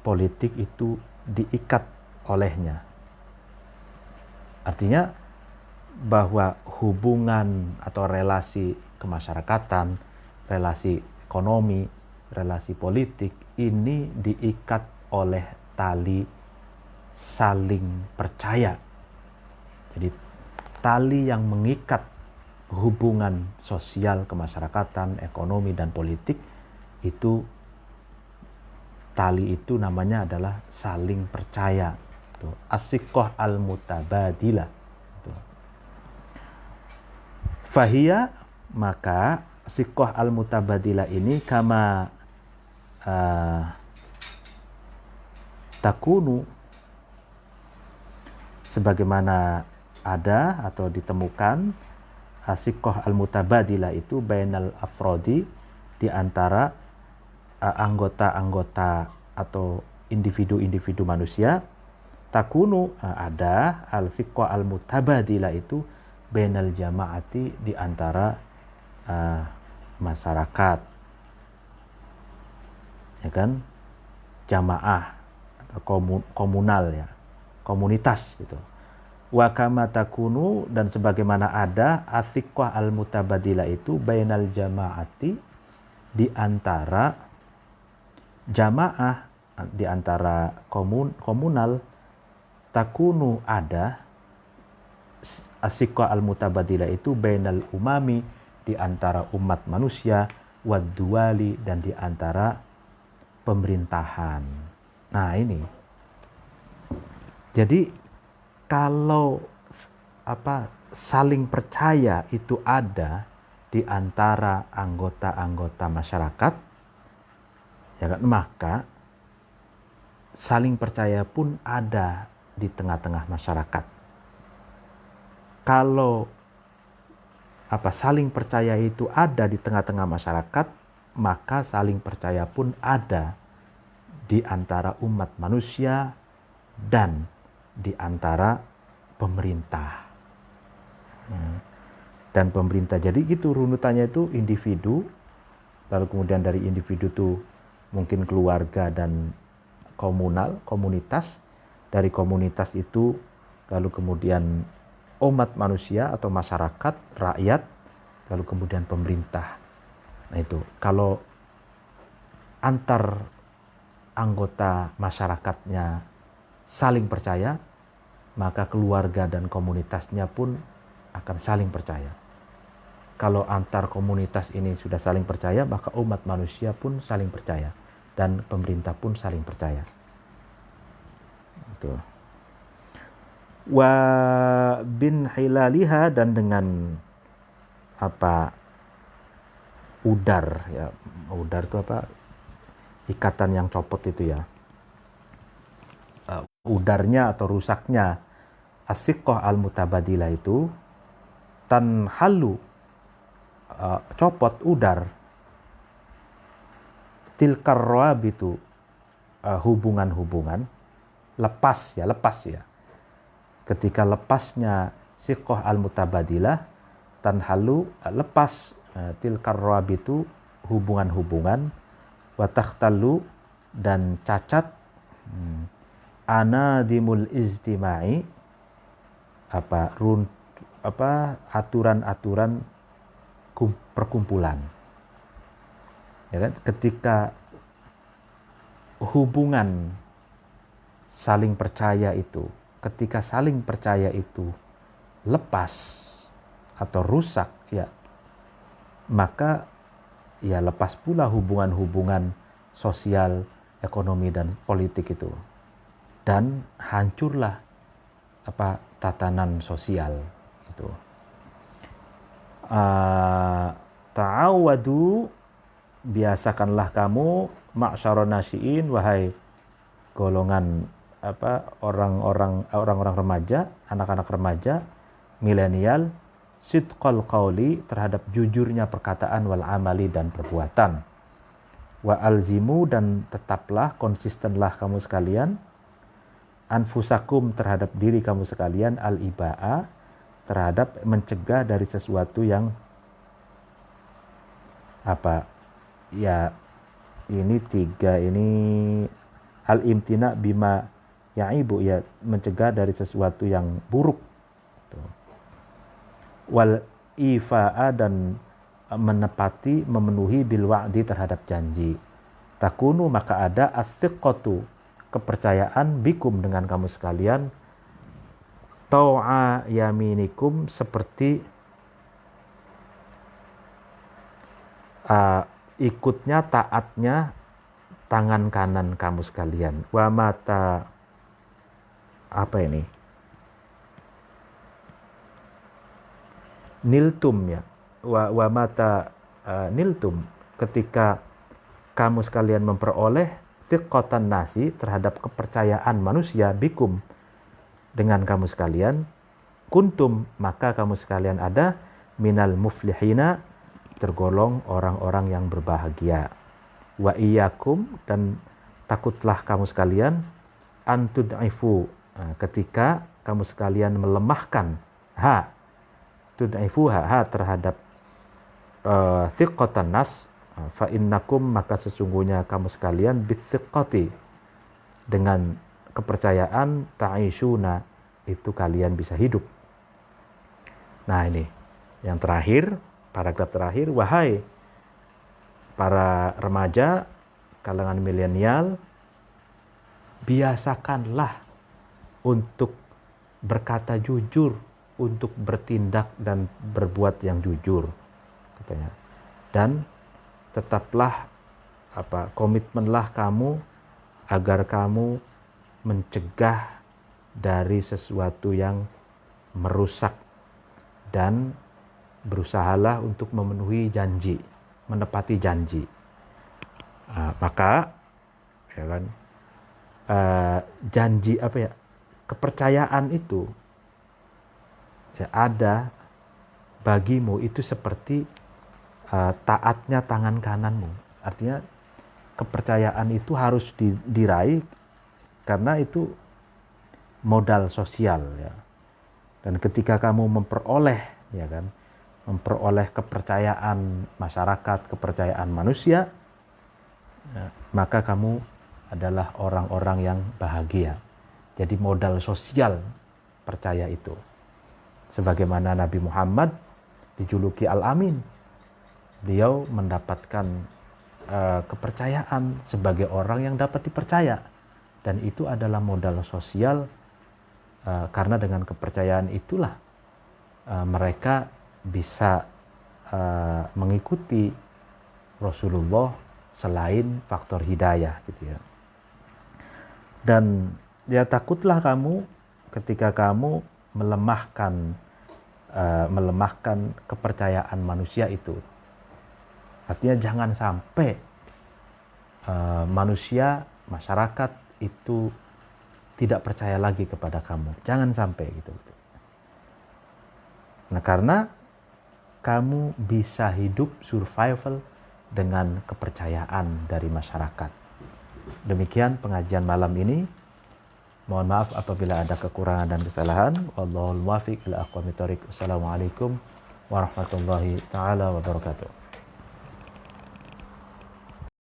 politik itu diikat olehnya. Artinya bahwa hubungan atau relasi kemasyarakatan, relasi ekonomi, relasi politik ini diikat oleh tali saling percaya. Jadi tali yang mengikat hubungan sosial, kemasyarakatan, ekonomi, dan politik itu, tali itu namanya adalah saling percaya. As-siqqah al-mutabadilah. Fahiyya, maka siqqah al-mutabadilah ini kama takunu, sebagaimana ada atau ditemukan siqqah al-mutabadilah itu bainal afrodi, di antara anggota-anggota atau individu-individu manusia. Takunu, ada al-siqqah al-mutabadilah itu bainal jama'ati, di antara masyarakat, ya kan, jamaah atau komunal, ya, komunitas gitu. Wa kama takunu, dan sebagaimana ada as-siqqah al-mutabadilah itu bainal jama'ati, di antara jamaah, di antara komunal. Takunu, ada as-siqqah al-mutabadilah itu bainal umami, di antara umat manusia, wad duwali, dan di antara pemerintahan. Nah, ini jadi kalau saling percaya itu ada di antara anggota-anggota masyarakat, ya kan, maka saling percaya pun ada di tengah-tengah masyarakat. Kalau saling percaya itu ada di tengah-tengah masyarakat, maka saling percaya pun ada di antara umat manusia dan di antara pemerintah. Dan pemerintah, jadi gitu runutannya itu individu, lalu kemudian dari individu itu mungkin keluarga dan komunal, komunitas, dari komunitas itu, lalu kemudian umat manusia atau masyarakat, rakyat, lalu kemudian pemerintah. Nah itu, kalau antar anggota masyarakatnya saling percaya, maka keluarga dan komunitasnya pun akan saling percaya. Kalau antar komunitas ini sudah saling percaya, maka umat manusia pun saling percaya dan pemerintah pun saling percaya. Itu. Wa bin hilaliha, dan dengan udar ya. Udar itu ikatan yang copot itu ya. Udarnya atau rusaknya as-siqqah al-mutabadilah itu tanhalu, copot udar, tilkar rawabitu, hubungan-hubungan, lepas ya. Ketika lepasnya siqqah al-mutabadilah, tanhalu, lepas, tilkar rawabitu, hubungan-hubungan, wa takhtallu, dan cacat, anadimul ijtima'i, aturan-aturan perkumpulan. Ya kan? Ketika hubungan saling percaya itu, lepas atau rusak ya, maka ya lepas pula hubungan-hubungan sosial, ekonomi dan politik itu, dan hancurlah tatanan sosial itu. Ta'awadu, biasakanlah kamu, ma'syaron nasyiin, wahai golongan orang-orang remaja, anak-anak remaja, milenial, sidqal qauli, terhadap jujurnya perkataan, wal amali, dan perbuatan. Wa alzimu, dan tetaplah, konsistenlah kamu sekalian, anfusakum, terhadap diri kamu sekalian, al-iba'a, terhadap mencegah dari sesuatu yang ini al-imtina bima ya'ibu, ya mencegah dari sesuatu yang buruk. Wal ifa'a, dan menepati, memenuhi, bil wa'di, terhadap janji. Takunu, maka ada, as-siqqatu, kepercayaan, bikum, dengan kamu sekalian, tau'a yaminikum, seperti ikutnya, taatnya tangan kanan kamu sekalian. Wa mata niltum ya. Wa mata niltum, ketika kamu sekalian memperoleh thiqatan nasi, terhadap kepercayaan manusia, bikum, dengan kamu sekalian, kuntum, maka kamu sekalian ada, minal muflihina, tergolong orang-orang yang berbahagia. Wa iyyakum, dan takutlah kamu sekalian, antud'ifu, ketika kamu sekalian melemahkan tud'ifuha, terhadap thiqatan nas, fa innakum, maka sesungguhnya kamu sekalian, bithiqati, dengan kepercayaan, ta'ishuna, itu kalian bisa hidup. Nah ini yang terakhir, paragraf terakhir, wahai para remaja, kalangan milenial, biasakanlah untuk berkata jujur, untuk bertindak dan berbuat yang jujur, katanya. Dan tetaplah komitmenlah kamu agar kamu mencegah dari sesuatu yang merusak, dan berusahalah untuk memenuhi janji, menepati janji. Maka ya kan, janji kepercayaan itu ya ada bagimu, itu seperti taatnya tangan kananmu. Artinya kepercayaan itu harus diraih, karena itu modal sosial ya. Dan ketika kamu memperoleh kepercayaan masyarakat, kepercayaan manusia, maka kamu adalah orang-orang yang bahagia. Jadi modal sosial percaya itu. Sebagaimana Nabi Muhammad dijuluki Al-Amin. Beliau mendapatkan kepercayaan sebagai orang yang dapat dipercaya. Dan itu adalah modal sosial, karena dengan kepercayaan itulah mereka bisa mengikuti Rasulullah selain faktor hidayah gitu ya. Dan ya takutlah kamu ketika kamu melemahkan kepercayaan manusia itu. Artinya jangan sampai manusia, masyarakat itu tidak percaya lagi kepada kamu. Jangan sampai gitu. Nah, karena kamu bisa hidup survival dengan kepercayaan dari masyarakat. Demikian pengajian malam ini. Mohon maaf apabila ada kekurangan dan kesalahan. Wallahul muwaffiq ila aqwamit thoriq. Wassalamualaikum warahmatullahi taala wabarakatuh.